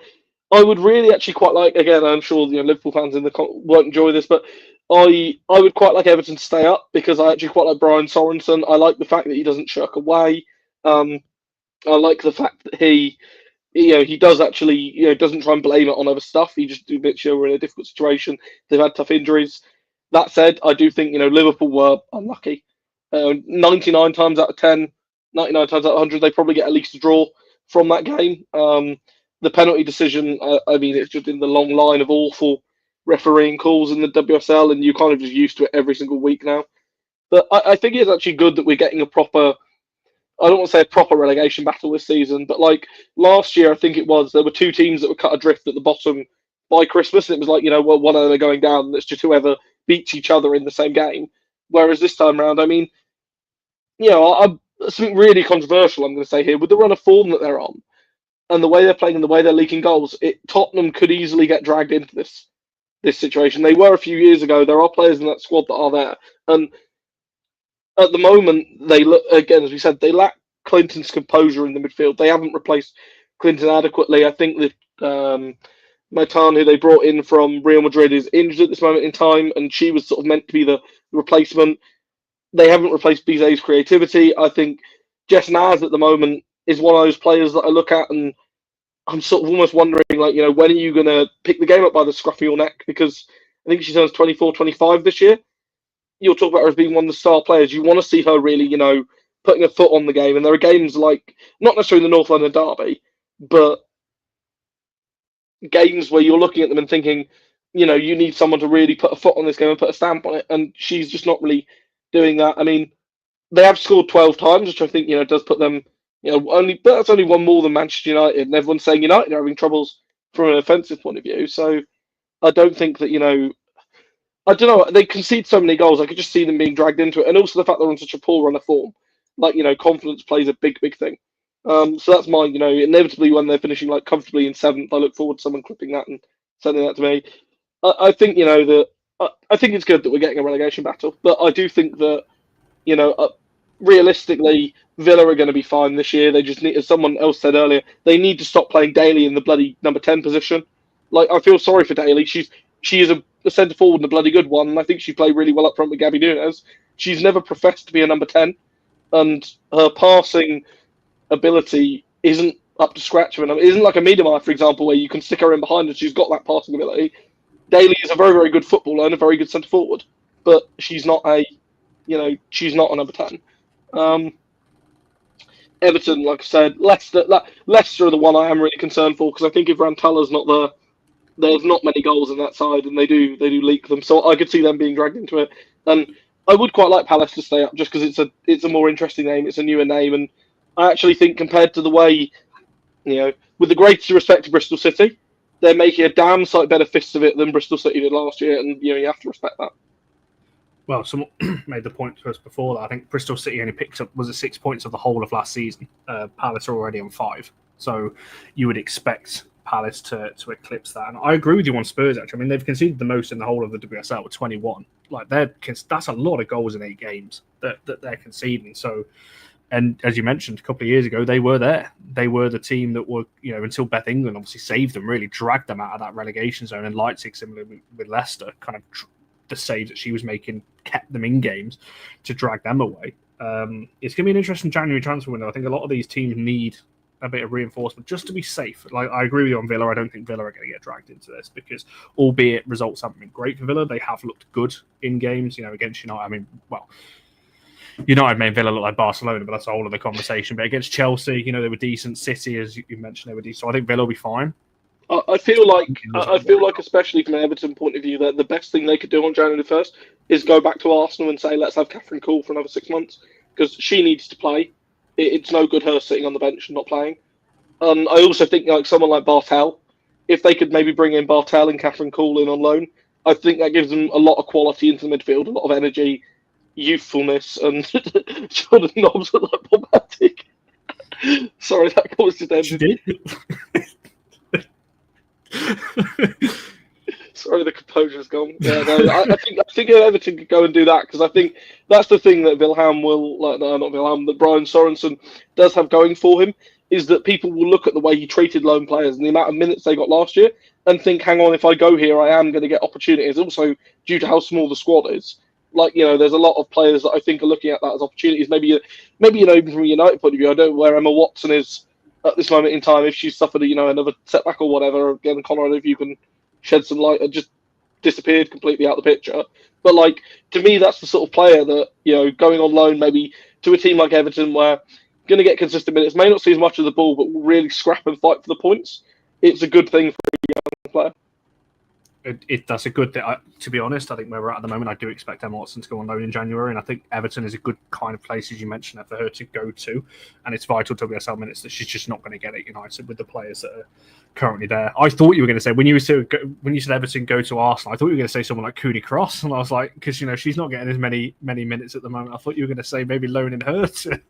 I would really actually quite like, again, I'm sure Liverpool fans won't enjoy this, but I would quite like Everton to stay up because I actually quite like Brian Sorensen. I like the fact that he doesn't shirk away. I like the fact that he does actually doesn't try and blame it on other stuff. He just admits we're in a difficult situation. They've had tough injuries. That said, I do think Liverpool were unlucky. 99 times out of 10, 99 times out of 100, they probably get at least a draw from that game. The penalty decision, I mean, it's just in the long line of awful refereeing calls in the WSL, and you're kind of just used to it every single week now. But I think it's actually good that we're getting a proper, I don't want to say a proper relegation battle this season, but like last year, I think it was, there were two teams that were cut adrift at the bottom by Christmas, and it was like, well, one of them are going down, and it's just whoever beats each other in the same game. Whereas this time around, I mean, something really controversial I'm going to say here, with the run of form that they're on, and the way they're playing and the way they're leaking goals, Tottenham could easily get dragged into this situation. They were a few years ago. There are players in that squad that are there, and at the moment they look, again, as we said, they lack Clinton's composure in the midfield. They haven't replaced Clinton adequately. I think that Maitan, who they brought in from Real Madrid, is injured at this moment in time, and she was sort of meant to be the replacement. They haven't replaced Bizet's creativity. I think Jess Naz at the moment is one of those players that I look at and I'm sort of almost wondering, like, when are you going to pick the game up by the scruff of your neck? Because I think she turns 24, 25 this year. You'll talk about her as being one of the star players. You want to see her really, putting a foot on the game. And there are games like, not necessarily the North London derby, but games where you're looking at them and thinking, you need someone to really put a foot on this game and put a stamp on it. And she's just not really doing that. I mean, they have scored 12 times, which I think, does put them, but that's only one more than Manchester United. And everyone's saying United are having troubles from an offensive point of view. So I don't think that, I don't know, they concede so many goals. I could just see them being dragged into it. And also the fact they're on such a poor run of form. Like, confidence plays a big, big thing. So that's mine, inevitably when they're finishing like comfortably in seventh, I look forward to someone clipping that and sending that to me. I think, I think it's good that we're getting a relegation battle, but I do think that, realistically, Villa are going to be fine this year. They just need, as someone else said earlier, they need to stop playing Daly in the bloody number 10 position. Like, I feel sorry for Daly. She is a centre forward and a bloody good one, and I think she played really well up front with Gabby Nunes. She's never professed to be a number 10, and her passing ability isn't up to scratch. It isn't like a Miedemar, for example, where you can stick her in behind and she's got that passing ability. Daly is a very, very good footballer and a very good centre forward, but she's not she's not a number 10. Everton, like I said, Leicester are the one I am really concerned for, because I think if Rantalla's not there, there's not many goals in that side, and they do leak them. So I could see them being dragged into it. And I would quite like Palace to stay up, just because it's a more interesting name, it's a newer name, and I actually think compared to the way, with the greatest respect to Bristol City, they're making a damn sight better fists of it than Bristol City did last year, and you have to respect that. Well, someone made the point to us before that I think Bristol City only picked up, was it 6 points of the whole of last season? Palace are already on 5. So you would expect Palace to eclipse that. And I agree with you on Spurs, actually. I mean, they've conceded the most in the whole of the WSL with 21. Like, that's a lot of goals in 8 games that they're conceding. So, and as you mentioned, a couple of years ago, they were there. They were the team that were, until Beth England obviously saved them, really dragged them out of that relegation zone. And Leipzig, similarly with Leicester, kind of the saves that she was making kept them in games to drag them away. It's going to be an interesting January transfer window. I think a lot of these teams need a bit of reinforcement just to be safe. Like, I agree with you on Villa. I don't think Villa are going to get dragged into this because, albeit results haven't been great for Villa, they have looked good in games. Against United. I mean, well, United made Villa look like Barcelona, but that's a whole other conversation. But against Chelsea, they were decent. City, as you mentioned, they were decent. So I think Villa will be fine. I feel like, especially from an Everton point of view, that the best thing they could do on January 1st is go back to Arsenal and say, let's have Catherine Cole for another 6 months, because she needs to play. It's no good her sitting on the bench and not playing. I also think like someone like Bartel, if they could maybe bring in Bartel and Catherine Cole in on loan, I think that gives them a lot of quality into the midfield, a lot of energy, youthfulness, and Jordan Nobbs look like problematic. Sorry, that was just ended. Sorry, the composure's gone. Yeah, no, I think Everton could go and do that, because I think that's the thing that that Brian Sorensen does have going for him. is that people will look at the way he treated loan players and the amount of minutes they got last year and think, hang on, if I go here, I am going to get opportunities. Also, due to how small the squad is, like, there's a lot of players that I think are looking at that as opportunities. Maybe even from a United point of view, I don't know where Emma Watson is at this moment in time, if she's suffered another setback or whatever. Again, Conrad, if you can shed some light, just disappeared completely out of the picture. But like, to me, that's the sort of player that going on loan maybe to a team like Everton, where going to get consistent minutes, may not see as much of the ball, but will really scrap and fight for the points. It's a good thing for a young player. That's a good thing. To be honest, I think where we're at the moment, I do expect Emma Watson to go on loan in January, and I think Everton is a good kind of place, as you mentioned, for her to go to. And it's vital to WSL minutes that she's just not going to get at United with the players that are currently there. I thought you were going to say when you said Everton go to Arsenal, I thought you were going to say someone like Cootie Cross, and I was like, because she's not getting as many minutes at the moment. I thought you were going to say maybe loaning her to.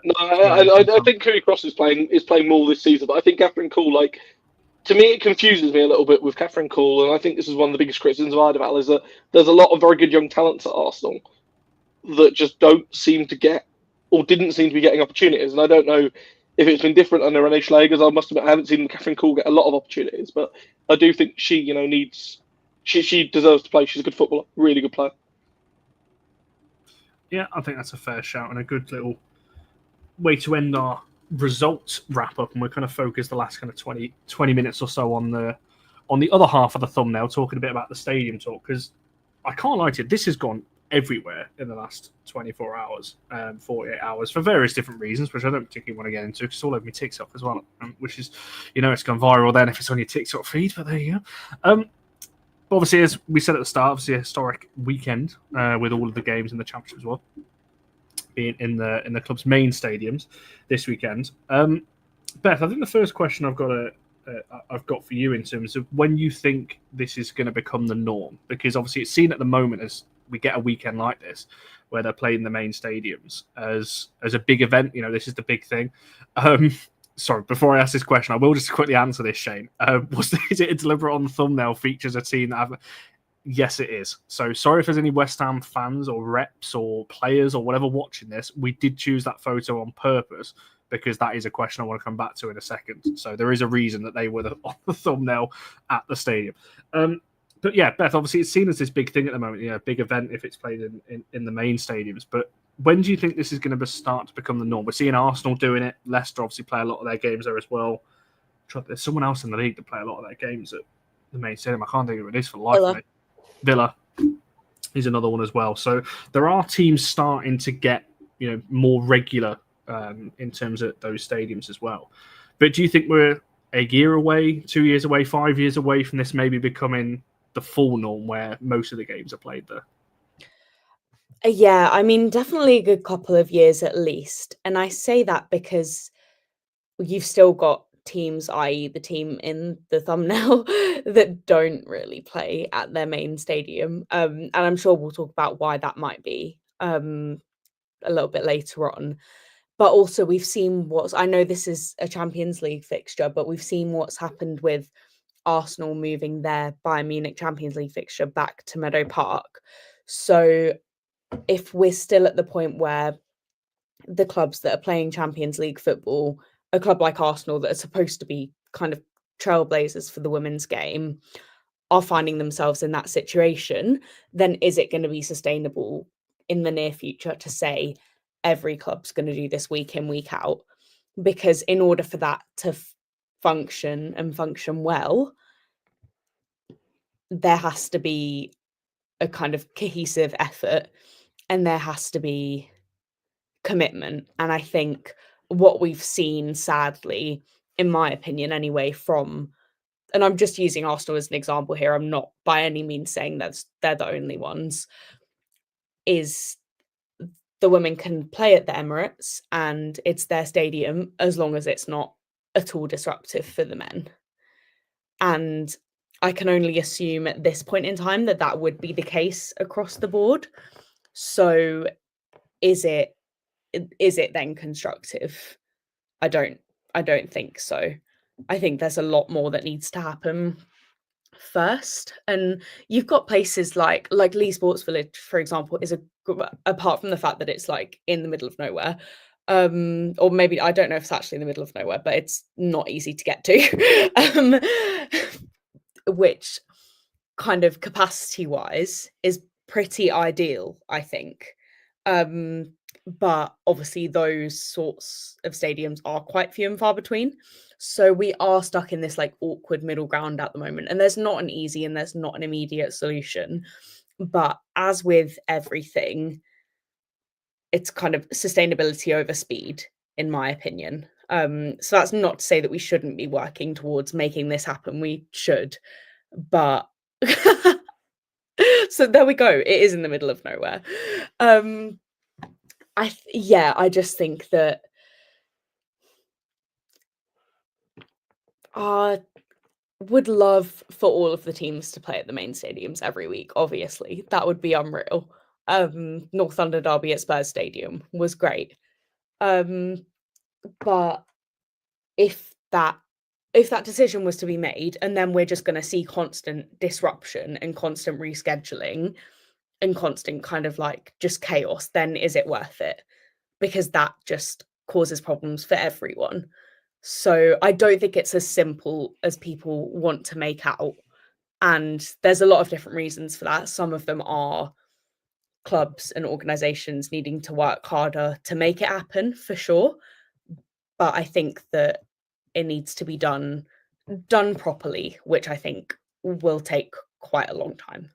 No, I think Cootie Cross is playing more this season, but I think Catherine Cole, to me, it confuses me a little bit with Catherine Cole, and I think this is one of the biggest criticisms of Ardevale, is that there's a lot of very good young talents at Arsenal that just don't seem to get, or didn't seem to be getting opportunities. And I don't know if it's been different under Renee Schlegers. I must admit, I haven't seen Catherine Cole get a lot of opportunities, but I do think she, she deserves to play. She's a good footballer, really good player. Yeah, I think that's a fair shout and a good little way to end our results wrap up, and we're kind of focused the last kind of 20 minutes or so on the other half of the thumbnail, talking a bit about the stadium talk, because I can't lie to you, this has gone everywhere in the last 24 hours, 48 hours, for various different reasons, which I don't particularly want to get into, because it's all over my TikTok as well, which is, it's gone viral then if it's on your TikTok feed, but there you go. Obviously, as we said at the start, obviously a historic weekend with all of the games in the championship as well, being in the club's main stadiums this weekend. Beth, I think the first question I've got for you in terms of when you think this is going to become the norm, because obviously it's seen at the moment as we get a weekend like this where they're playing the main stadiums as a big event. This is the big thing. Sorry, before I ask this question, I will just quickly answer this, Shane. Is it a deliberate on the thumbnail features a team that have? Yes, it is. So sorry if there's any West Ham fans or reps or players or whatever watching this. We did choose that photo on purpose because that is a question I want to come back to in a second. So there is a reason that they were on the thumbnail at the stadium. But yeah, Beth, obviously it's seen as this big thing at the moment, big event if it's played in the main stadiums. But when do you think this is going to start to become the norm? We're seeing Arsenal doing it. Leicester obviously play a lot of their games there as well. There's someone else in the league that play a lot of their games at the main stadium. I can't think of who it is for life, mate. Villa is another one as well. So there are teams starting to get more regular in terms of those stadiums as well. But do you think we're a year away, 2 years away, 5 years away from this maybe becoming the full norm where most of the games are played there? Yeah, I mean, definitely a good couple of years at least. And I say that because you've still got teams, i.e. the team in the thumbnail, that don't really play at their main stadium. And I'm sure we'll talk about why that might be a little bit later on. But also we've seen I know this is a Champions League fixture, but we've seen what's happened with Arsenal moving their Bayern Munich Champions League fixture back to Meadow Park. So if we're still at the point where the clubs that are playing Champions League football, a club like Arsenal that are supposed to be kind of trailblazers for the women's game, are finding themselves in that situation, then is it going to be sustainable in the near future to say every club's going to do this week in, week out? Because in order for that to function and function well, there has to be a kind of cohesive effort and there has to be commitment. And I think what we've seen, sadly, in my opinion anyway, and I'm just using Arsenal as an example here, I'm not by any means saying they're the only ones, is the women can play at the Emirates and it's their stadium as long as it's not at all disruptive for the men. And I can only assume at this point in time that would be the case across the board. So is it then constructive? I don't think so. I think there's a lot more that needs to happen first. And you've got places like Lee Sports Village, for example, is apart from the fact that it's like in the middle of nowhere, Or maybe I don't know if it's actually in the middle of nowhere, but it's not easy to get to. Which kind of capacity-wise is pretty ideal, I think. But obviously those sorts of stadiums are quite few and far between. So we are stuck in this like awkward middle ground at the moment. And there's not an easy and there's not an immediate solution. But as with everything, it's kind of sustainability over speed, in my opinion. So that's not to say that we shouldn't be working towards making this happen. We should, but so there we go. It is in the middle of nowhere. I just think that I would love for all of the teams to play at the main stadiums every week. Obviously, that would be unreal. North London derby at Spurs Stadium was great. But if that decision was to be made, and then we're just going to see constant disruption and constant rescheduling and constant kind of like just chaos, then is it worth it? Because that just causes problems for everyone. So I don't think it's as simple as people want to make out. And there's a lot of different reasons for that. Some of them are clubs and organizations needing to work harder to make it happen, for sure. But I think that it needs to be done properly, which I think will take quite a long time.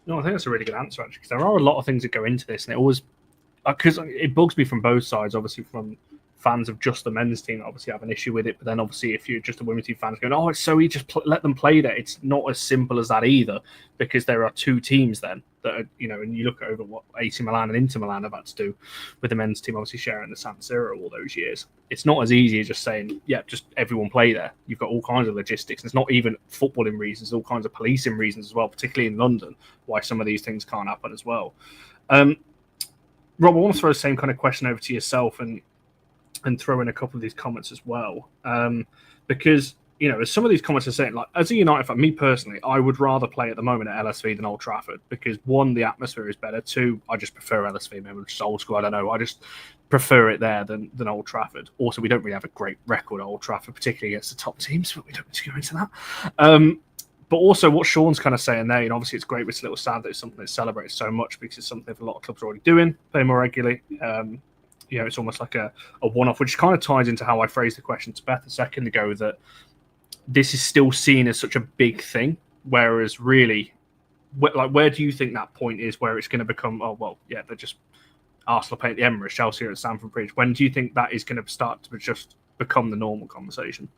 No, I think that's a really good answer, actually, because there are a lot of things that go into this, and it always, because it bugs me from both sides, obviously from fans of just the men's team obviously have an issue with it, but then obviously if you're just a women's team fans going, oh, it's so easy, just let them play there. It's not as simple as that either, because there are two teams then that are, and you look over what AC Milan and Inter Milan have had to do with the men's team obviously sharing the San Siro all those years. It's not as easy as just saying, yeah, just everyone play there. You've got all kinds of logistics. It's not even footballing reasons, all kinds of policing reasons as well, particularly in London, why some of these things can't happen as well. Rob, I want to throw the same kind of question over to yourself and throw in a couple of these comments as well. Because, as some of these comments are saying, like, as a United fan, me personally, I would rather play at the moment at LSV than Old Trafford because, one, the atmosphere is better. Two, I just prefer LSV, maybe just old school, I don't know. I just prefer it there than Old Trafford. Also, we don't really have a great record at Old Trafford, particularly against the top teams, but we don't need to go into that. But also what Sean's kind of saying there, obviously it's great, but it's a little sad that it's something that's celebrated so much because it's something that a lot of clubs are already doing, play more regularly. It's almost like a one-off, which kind of ties into how I phrased the question to Beth a second ago, that this is still seen as such a big thing, whereas really, where do you think that point is where it's going to become, they're just Arsenal playing at the Emirates, Chelsea at Stamford Bridge. When do you think that is going to start to just become the normal conversation?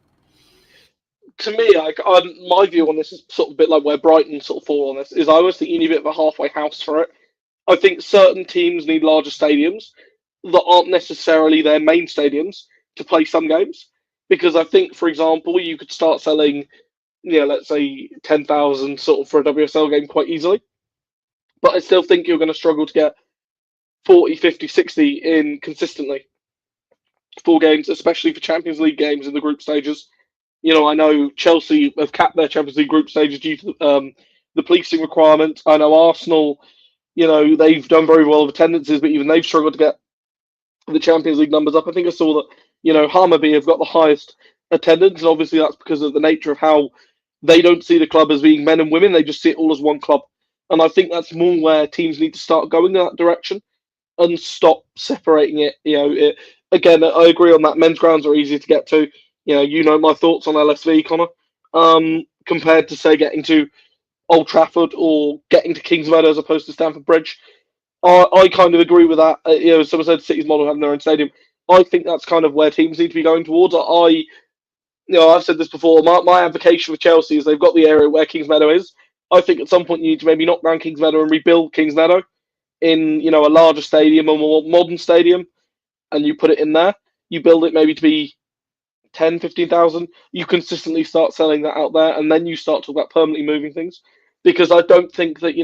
To me, my view on this is sort of a bit like where Brighton sort of fall on this, is I always think you need a bit of a halfway house for it. I think certain teams need larger stadiums that aren't necessarily their main stadiums to play some games. Because I think, for example, you could start selling, let's say 10,000 sort of for a WSL game quite easily. But I still think you're going to struggle to get 40, 50, 60 in consistently for games, especially for Champions League games in the group stages. I know Chelsea have capped their Champions League group stages due to the policing requirements. I know Arsenal, they've done very well with attendances, but even they've struggled to get the Champions League numbers up. I think I saw that, Hammarby have got the highest attendance, and obviously that's because of the nature of how they don't see the club as being men and women. They just see it all as one club. And I think that's more where teams need to start going in that direction and stop separating it. Again, I agree on that. Men's grounds are easy to get to. My thoughts on LSV, Connor, compared to, say, getting to Old Trafford or getting to Kingsmeadow as opposed to Stamford Bridge. I kind of agree with that. Someone said City's model having their own stadium. I think that's kind of where teams need to be going towards. I've said this before. My advocation for Chelsea is they've got the area where Kingsmeadow is. I think at some point you need to maybe knock down Kingsmeadow and rebuild Kingsmeadow in, a larger stadium, a more modern stadium, and you put it in there. You build it maybe to be 10, 15,000. You consistently start selling that out there, and then you start talking about permanently moving things. Because I don't think that,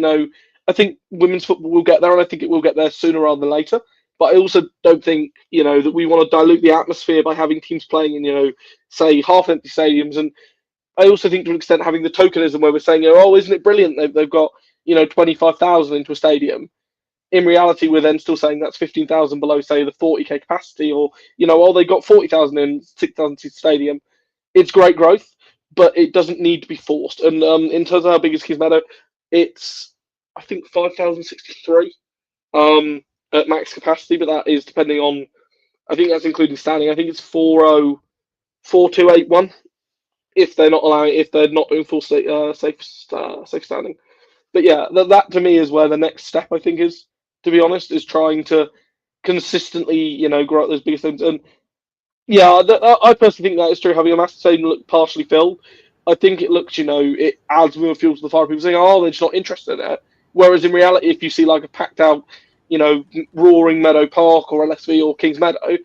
I think women's football will get there, and I think it will get there sooner rather than later. But I also don't think, that we want to dilute the atmosphere by having teams playing in, say, half-empty stadiums. And I also think to an extent having the tokenism where we're saying, isn't it brilliant? They've got, 25,000 into a stadium. in reality, we're then still saying that's 15,000 below, say, the 40k capacity, or they got 40,000 in 6,000 seat stadium. It's great growth, but it doesn't need to be forced. And in terms of how big is Kings Meadow, it's I think 5,063 at max capacity, but that is depending on. I think that's including standing. I think it's 4281 if they're not doing full safe standing. But yeah, that to me is where the next step I think is. To be honest, is trying to consistently grow out those biggest things. And yeah, I personally think that is true. Having a massive stadium look partially filled, I think it looks, it adds more fuel to the fire. People saying, "Oh, they're just not interested in it." Whereas in reality, if you see like a packed out, roaring Meadow Park or LSV or Kings Meadow,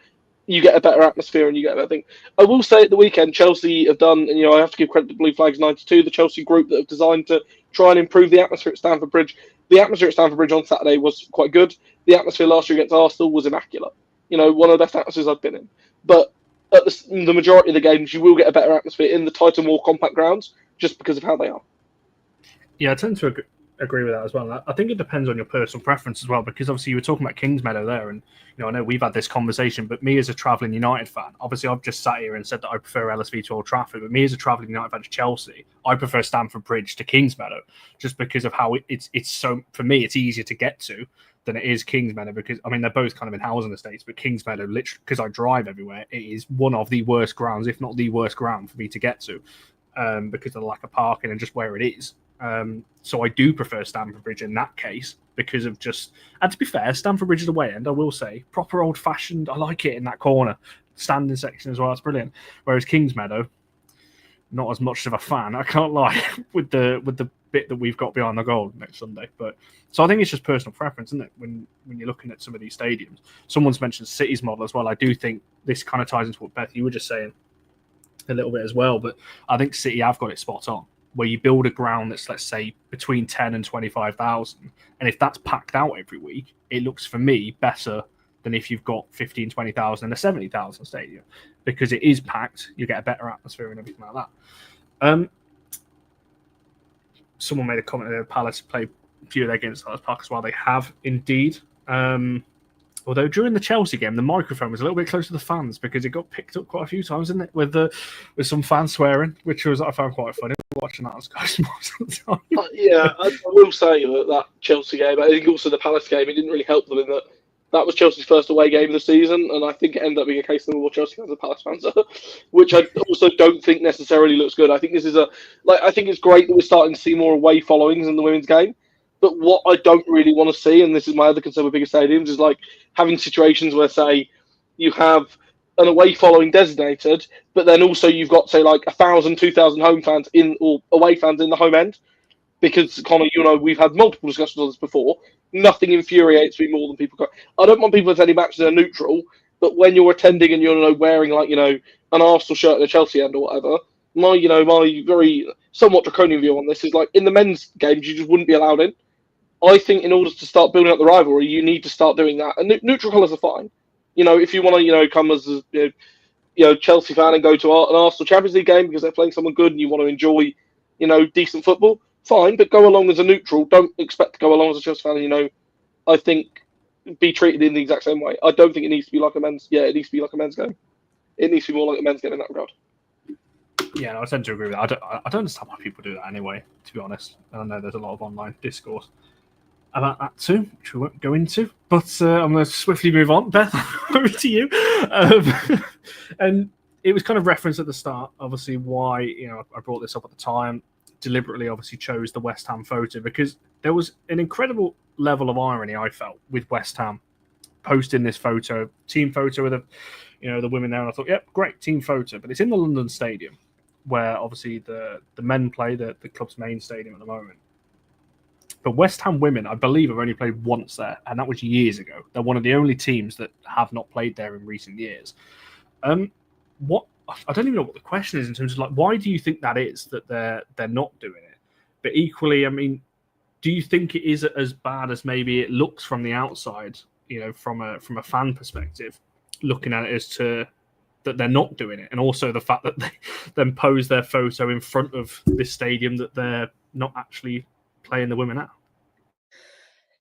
you get a better atmosphere and you get a better thing. I will say at the weekend, Chelsea have done, and I have to give credit to Blue Flags 92, the Chelsea group that have designed to try and improve the atmosphere at Stamford Bridge. The atmosphere at Stamford Bridge on Saturday was quite good. The atmosphere last year against Arsenal was immaculate. One of the best atmospheres I've been in. But at the majority of the games, you will get a better atmosphere in the tighter, more compact grounds just because of how they are. Yeah, I tend to agree with that as well. I think it depends on your personal preference as well, because obviously you were talking about Kings Meadow there, and I know we've had this conversation, but me as a travelling United fan, obviously I've just sat here and said that I prefer LSV to Old Trafford, but me as a travelling United fan to Chelsea, I prefer Stamford Bridge to Kings Meadow, just because of how it's so, for me, it's easier to get to than it is Kings Meadow, because I mean they're both kind of in housing estates, but Kings Meadow, literally, because I drive everywhere, it is one of the worst grounds, if not the worst ground for me to get to, because of the lack of parking and just where it is. So I do prefer Stamford Bridge in that case because of just, and to be fair, Stamford Bridge is away end, I will say, proper old fashioned. I like it in that corner, standing section as well. It's brilliant. Whereas Kings Meadow, not as much of a fan, I can't lie, with the bit that we've got behind the goal next Sunday. But so I think it's just personal preference, isn't it? When you're looking at some of these stadiums, someone's mentioned City's model as well. I do think this kind of ties into what Beth you were just saying a little bit as well. But I think City have got it spot on, where you build a ground that's, let's say, between 10 and 25,000. And if that's packed out every week, it looks, for me, better than if you've got 15, 20,000 in a 70,000 stadium. Because it is packed, you get a better atmosphere and everything like that. Someone made a comment that Palace played a few of their games at Palace Park as well. They have indeed. Although during the Chelsea game, the microphone was a little bit close to the fans because it got picked up quite a few times, didn't it? With some fans swearing, which I found quite funny watching that on Sky Sports at the time. Yeah, I will say that Chelsea game, I think also the Palace game, it didn't really help them in that was Chelsea's first away game of the season, and I think it ended up being a case of more Chelsea fans than Palace fans, which I also don't think necessarily looks good. I think this is I think it's great that we're starting to see more away followings in the women's game. But what I don't really want to see, and this is my other concern with bigger stadiums, is like having situations where, say, you have an away following designated, but then also you've got, say, like 1,000, 2,000 home fans or away fans in the home end. Because, Connor, we've had multiple discussions on this before. Nothing infuriates me more than people go, I don't want people attending matches that are neutral, but when you're attending and you're wearing, like, an Arsenal shirt and a Chelsea end or whatever, my very somewhat draconian view on this is, like, in the men's games, you just wouldn't be allowed in. I think in order to start building up the rivalry, you need to start doing that. And neutral colours are fine. If you want to, come as a Chelsea fan and go to an Arsenal Champions League game because they're playing someone good and you want to enjoy, decent football, fine. But go along as a neutral. Don't expect to go along as a Chelsea fan. I think be treated in the exact same way. I don't think it needs to be like a men's. Yeah, it needs to be like a men's game. It needs to be more like a men's game in that regard. Yeah, no, I tend to agree with that. I don't understand why people do that anyway, to be honest. I know there's a lot of online discourse about that too, which we won't go into. But I'm going to swiftly move on. Beth, over to you. And it was kind of referenced at the start, obviously, why I brought this up at the time. Deliberately, obviously, chose the West Ham photo because there was an incredible level of irony I felt with West Ham posting this photo, team photo with the women there, and I thought, yep, great team photo, but it's in the London Stadium, where obviously the men play, the club's main stadium at the moment. But West Ham women, I believe, have only played once there, and that was years ago. They're one of the only teams that have not played there in recent years. What I don't even know what the question is in terms of, like, why do you think that is that they're not doing it? But equally, I mean, do you think it is as bad as maybe it looks from the outside? From a fan perspective, looking at it as to that they're not doing it, and also the fact that they then pose their photo in front of this stadium that they're not actually playing the women at.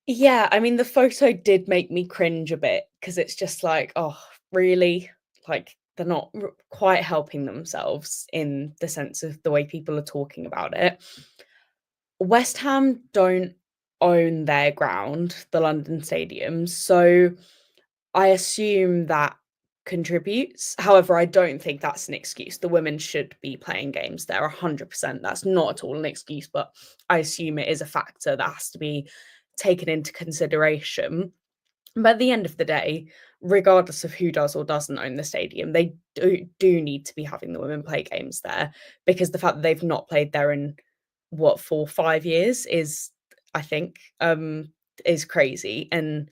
Yeah, I mean, the photo did make me cringe a bit because it's just like, oh, really? Like, they're not quite helping themselves in the sense of the way people are talking about it. West Ham don't own their ground, the London Stadium, so I assume that contributes. However, I don't think that's an excuse. The women should be playing games there 100%. That's not at all an excuse, but I assume it is a factor that has to be taken into consideration. But at the end of the day, regardless of who does or doesn't own the stadium, they do need to be having the women play games there, because the fact that they've not played there in what, 4 or 5 years is, I think, is crazy. And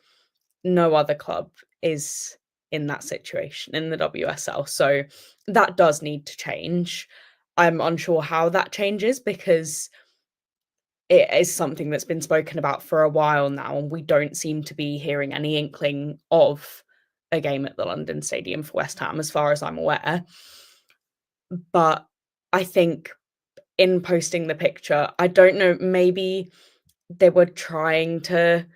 no other club is in that situation in the WSL. So that does need to change. I'm unsure how that changes because it is something that's been spoken about for a while now, and we don't seem to be hearing any inkling of a game at the London Stadium for West Ham, as far as I'm aware. But I think in posting the picture, I don't know, maybe they were trying to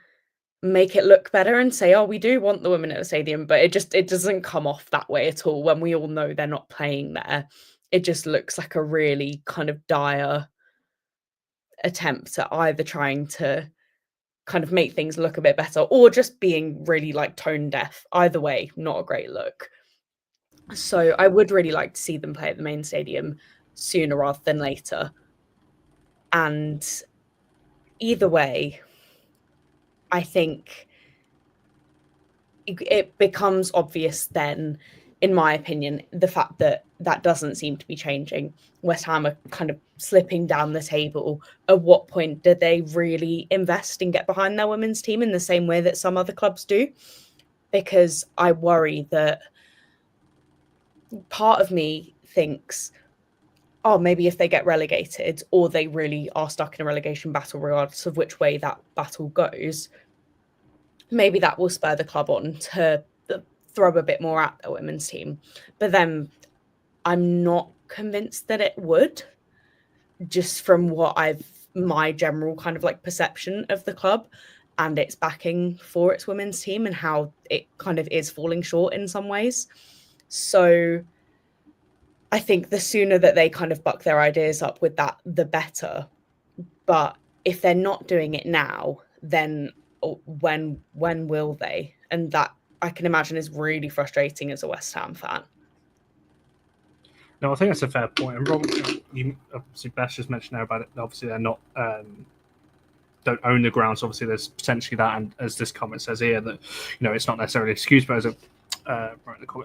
make it look better and say, oh, we do want the women at the stadium, but it doesn't come off that way at all when we all know they're not playing there. It just looks like a really kind of dire attempt at either trying to kind of make things look a bit better or just being really like tone deaf. Either way, not a great look. So I would really like to see them play at the main stadium sooner rather than later. And either way, I think it becomes obvious then, in my opinion, the fact that that doesn't seem to be changing. West Ham are kind of slipping down the table. At what point do they really invest and get behind their women's team in the same way that some other clubs do? Because I worry that part of me thinks, oh, maybe if they get relegated or they really are stuck in a relegation battle, regardless of which way that battle goes, maybe that will spur the club on to throw a bit more at their women's team. But then I'm not convinced that it would, just from my general kind of like perception of the club and its backing for its women's team and how it kind of is falling short in some ways. So I think the sooner that they kind of buck their ideas up with that, the better. But if they're not doing it now, then when will they? And that, I can imagine, is really frustrating as a West Ham fan. No, I think that's a fair point. And Rob, you obviously Beth just mentioned there about it. Obviously, they're not don't own the grounds. Obviously, there's potentially that, and as this comment says here, that it's not necessarily an excuse, but as a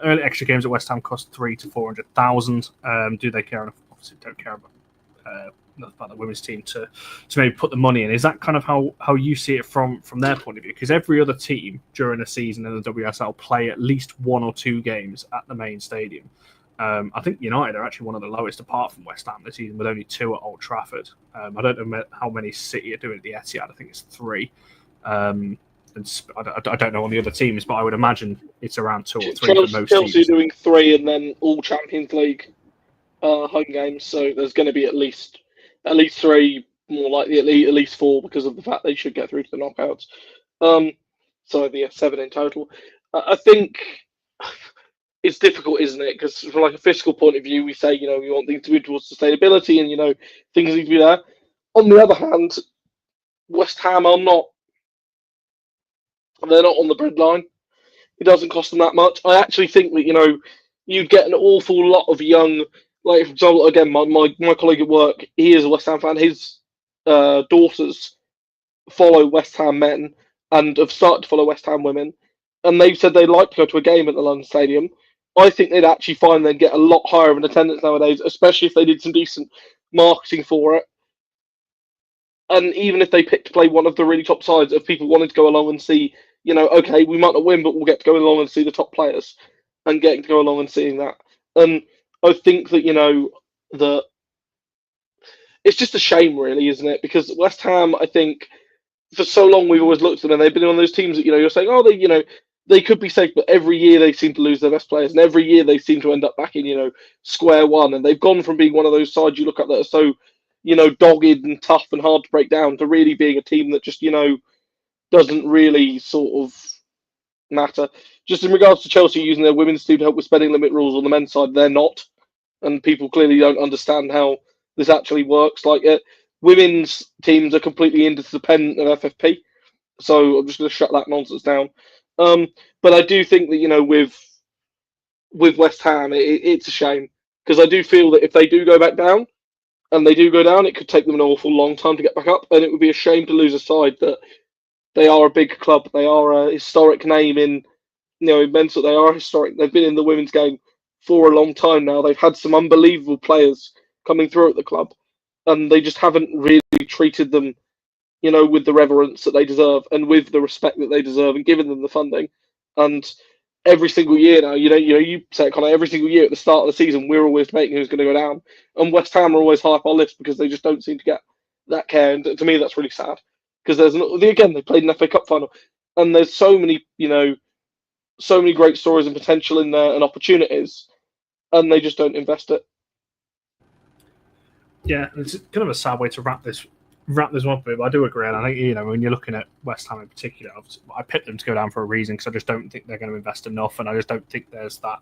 early extra games at West Ham cost 300,000 to 400,000. Do they care enough? Obviously, don't care about the women's team to maybe put the money in. Is that kind of how you see it from their point of view? Because every other team during the season in the WSL play at least 1 or 2 games at the main stadium. I think United are actually one of the lowest apart from West Ham this season, with only 2 at Old Trafford. I don't know how many City are doing at the Etihad. I think it's 3. And I don't know on the other teams, but I would imagine it's around 2 or 3 for most Chelsea teams. doing 3 and then all Champions League home games. So there's going to be at least 3, more likely at least 4, because of the fact they should get through to the knockouts. So 7 in total. I think it's difficult, isn't it? Because from like a fiscal point of view, we say we want things to be towards sustainability, and things need to be there. On the other hand, West Ham are not. They're not on the breadline. It doesn't cost them that much. I actually think that you'd get an awful lot of young, like for example, again, my colleague at work, he is a West Ham fan. His daughters follow West Ham men and have started to follow West Ham women, and they've said they'd like to go to a game at the London Stadium. I think they'd actually find they'd get a lot higher of an attendance nowadays, especially if they did some decent marketing for it. And even if they picked to play one of the really top sides, of people wanting to go along and see, okay, we might not win, but we'll get to go along and see the top players, and getting to go along and seeing that. And I think that that it's just a shame, really, isn't it? Because West Ham, I think, for so long we've always looked at them, and they've been one of those teams that you're saying, oh, they could be safe, but every year they seem to lose their best players, and every year they seem to end up back in square one, and they've gone from being one of those sides you look at that are so dogged and tough and hard to break down, to really being a team that just doesn't really sort of matter. Just in regards to Chelsea using their women's team to help with spending limit rules on the men's side, they're not, and people clearly don't understand how this actually works. Like, women's teams are completely interdependent of FFP, so I'm just going to shut that nonsense down. But I do think that with West Ham, it's a shame, because I do feel that if they do go back down, and they do go down, it could take them an awful long time to get back up, and it would be a shame to lose a side that they are a big club. They are a historic name in men's. They are historic. They've been in the women's game for a long time now. They've had some unbelievable players coming through at the club, and they just haven't really treated them, with the reverence that they deserve and with the respect that they deserve, and given them the funding. And every single year now, you say it, Connor, every single year at the start of the season, we're always debating who's going to go down, and West Ham are always high up our list because they just don't seem to get that care. And to me, that's really sad, because they played an FA Cup final, and there's so many great stories and potential in there and opportunities, and they just don't invest it. Yeah, it's kind of a sad way to wrap this up. But I do agree, and I think when you're looking at West Ham in particular, I picked them to go down for a reason, because I just don't think they're going to invest enough, and I just don't think there's that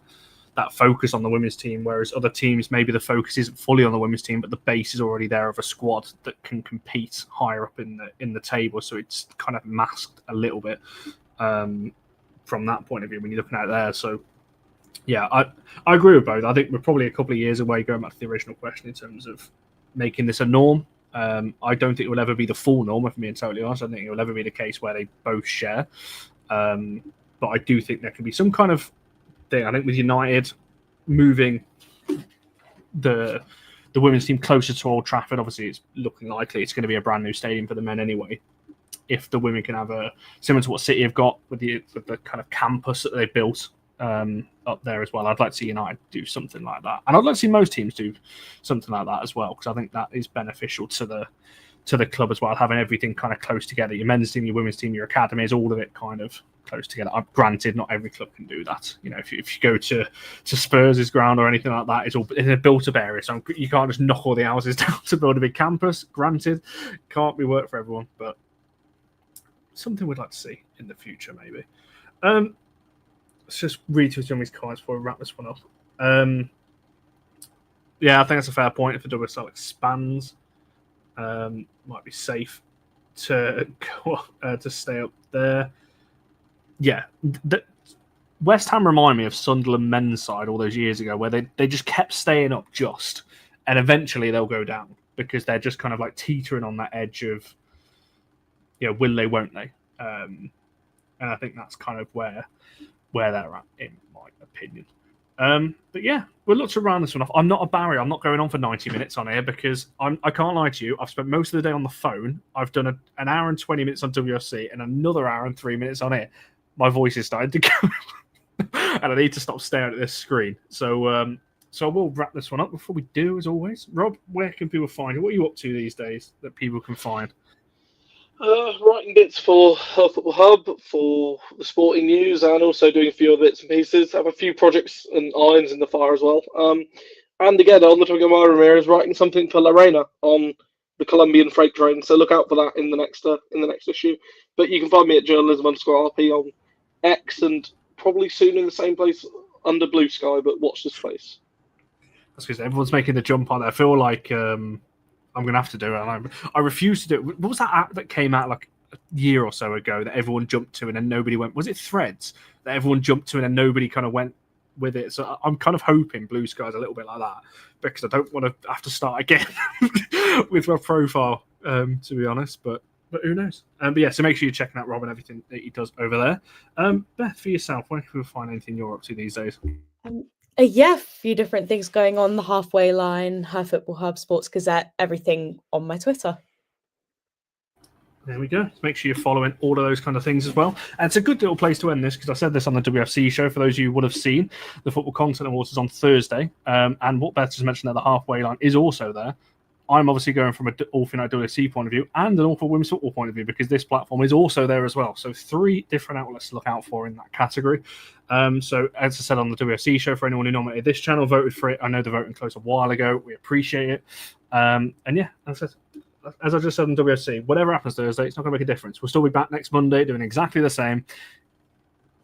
focus on the women's team. Whereas other teams, maybe the focus isn't fully on the women's team, but the base is already there of a squad that can compete higher up in the table. So it's kind of masked a little bit from that point of view when you're looking at it there. So yeah, I agree with both. I think we're probably a couple of years away, going back to the original question, in terms of making this a norm. I don't think it will ever be the full norm, if I'm being totally honest. I don't think it will ever be the case where they both share. But I do think there can be some kind of thing. I think with United moving the women's team closer to Old Trafford, obviously it's looking likely it's going to be a brand new stadium for the men anyway. If the women can have a similar to what City have got with the kind of campus that they built up there as well, I'd like to see United do something like that, and I'd like to see most teams do something like that as well, because I think that is beneficial to the club as well, having everything kind of close together. Your men's team, your women's team, your academies, all of it kind of close together. Granted, not every club can do that. If you go to Spurs' ground or anything like that, it's all in a built-up area, so you can't just knock all the houses down to build a big campus. Granted, can't be work for everyone, but something we'd like to see in the future, maybe. Let's just read through some of these comments before we wrap this one up. Yeah, I think that's a fair point. If the WSL expands, might be safe to go to stay up there. Yeah, West Ham remind me of Sunderland men's side all those years ago, where they just kept staying up and eventually they'll go down, because they're just kind of like teetering on that edge of, will they, won't they? And I think that's kind of where they're at, in my opinion. But yeah, we'll look to round this one off. I'm not a Barry. I'm not going on for 90 minutes on here, because I can't lie to you. I've spent most of the day on the phone. I've done an hour and 20 minutes on WSC and another hour and 3 minutes on here. My voice is starting to go, and I need to stop staring at this screen. So we'll wrap this one up. Before we do, as always, Rob, where can people find you? What are you up to these days that people can find? Writing bits for Football Hub, for the sporting news, and also doing a few other bits and pieces. I have a few projects and irons in the fire as well. And again, on the topic of Myra Ramirez, writing something for Lorena on the Colombian freight train. So look out for that in the next issue. But you can find me at journalism_RP on X, and probably soon in the same place under Blue Sky. But watch this space. That's because everyone's making the jump on it. I feel like I'm going to have to do it. I refuse to do it. What was that app that came out like a year or so ago that everyone jumped to and then nobody went? Was it Threads that everyone jumped to and then nobody kind of went with it? So I'm kind of hoping Blue Sky's a little bit like that, because I don't want to have to start again with my profile, to be honest. But who knows? But yeah, so make sure you're checking out Rob and everything that he does over there. Beth, for yourself, where can we find anything you're up to these days? Yeah, a few different things going on. The Halfway Line, Her Football Hub, Sports Gazette, everything on my Twitter. There we go. Make sure you're following all of those kind of things as well. And it's a good little place to end this, because I said this on the WFC show. For those of you who would have seen, the Football Content Awards is on Thursday. And what Beth just mentioned there, the Halfway Line is also there. I'm obviously going from an All United WSC point of view and an All for Women's Football point of view, because this platform is also there as well. So 3 different outlets to look out for in that category. So as I said on the WSC show, for anyone who nominated this channel, voted for it, I know the voting closed a while ago. We appreciate it. And yeah, as I said, as I just said on WSC, whatever happens Thursday, it's not going to make a difference. We'll still be back next Monday doing exactly the same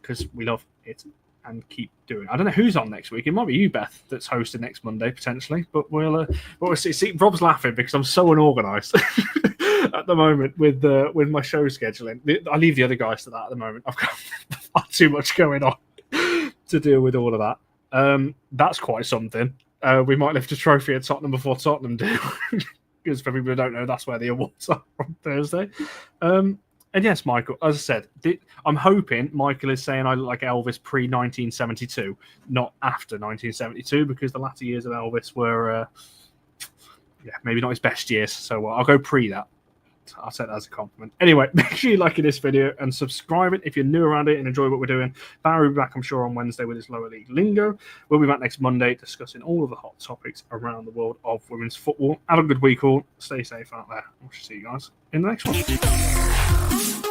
because we love it and keep doing. I don't know who's on next week. It might be you, Beth, that's hosting next Monday potentially. But we'll see. See, Rob's laughing because I'm so unorganised at the moment with my show scheduling. I leave the other guys to that at the moment. I've got far too much going on to deal with all of that. That's quite something. We might lift a trophy at Tottenham before Tottenham do. Because for people who don't know, that's where the awards are on Thursday. And yes, Michael, as I said, I'm hoping Michael is saying I look like Elvis pre-1972, not after 1972, because the latter years of Elvis were, maybe not his best years. So I'll go pre that. I'll say that as a compliment. Anyway, make sure you like this video and subscribe it if you're new around it and enjoy what we're doing. Barry will be back, I'm sure, on Wednesday with his lower league lingo. We'll be back next Monday discussing all of the hot topics around the world of women's football. Have a good week all. Stay safe out there. We'll see you guys in the next one.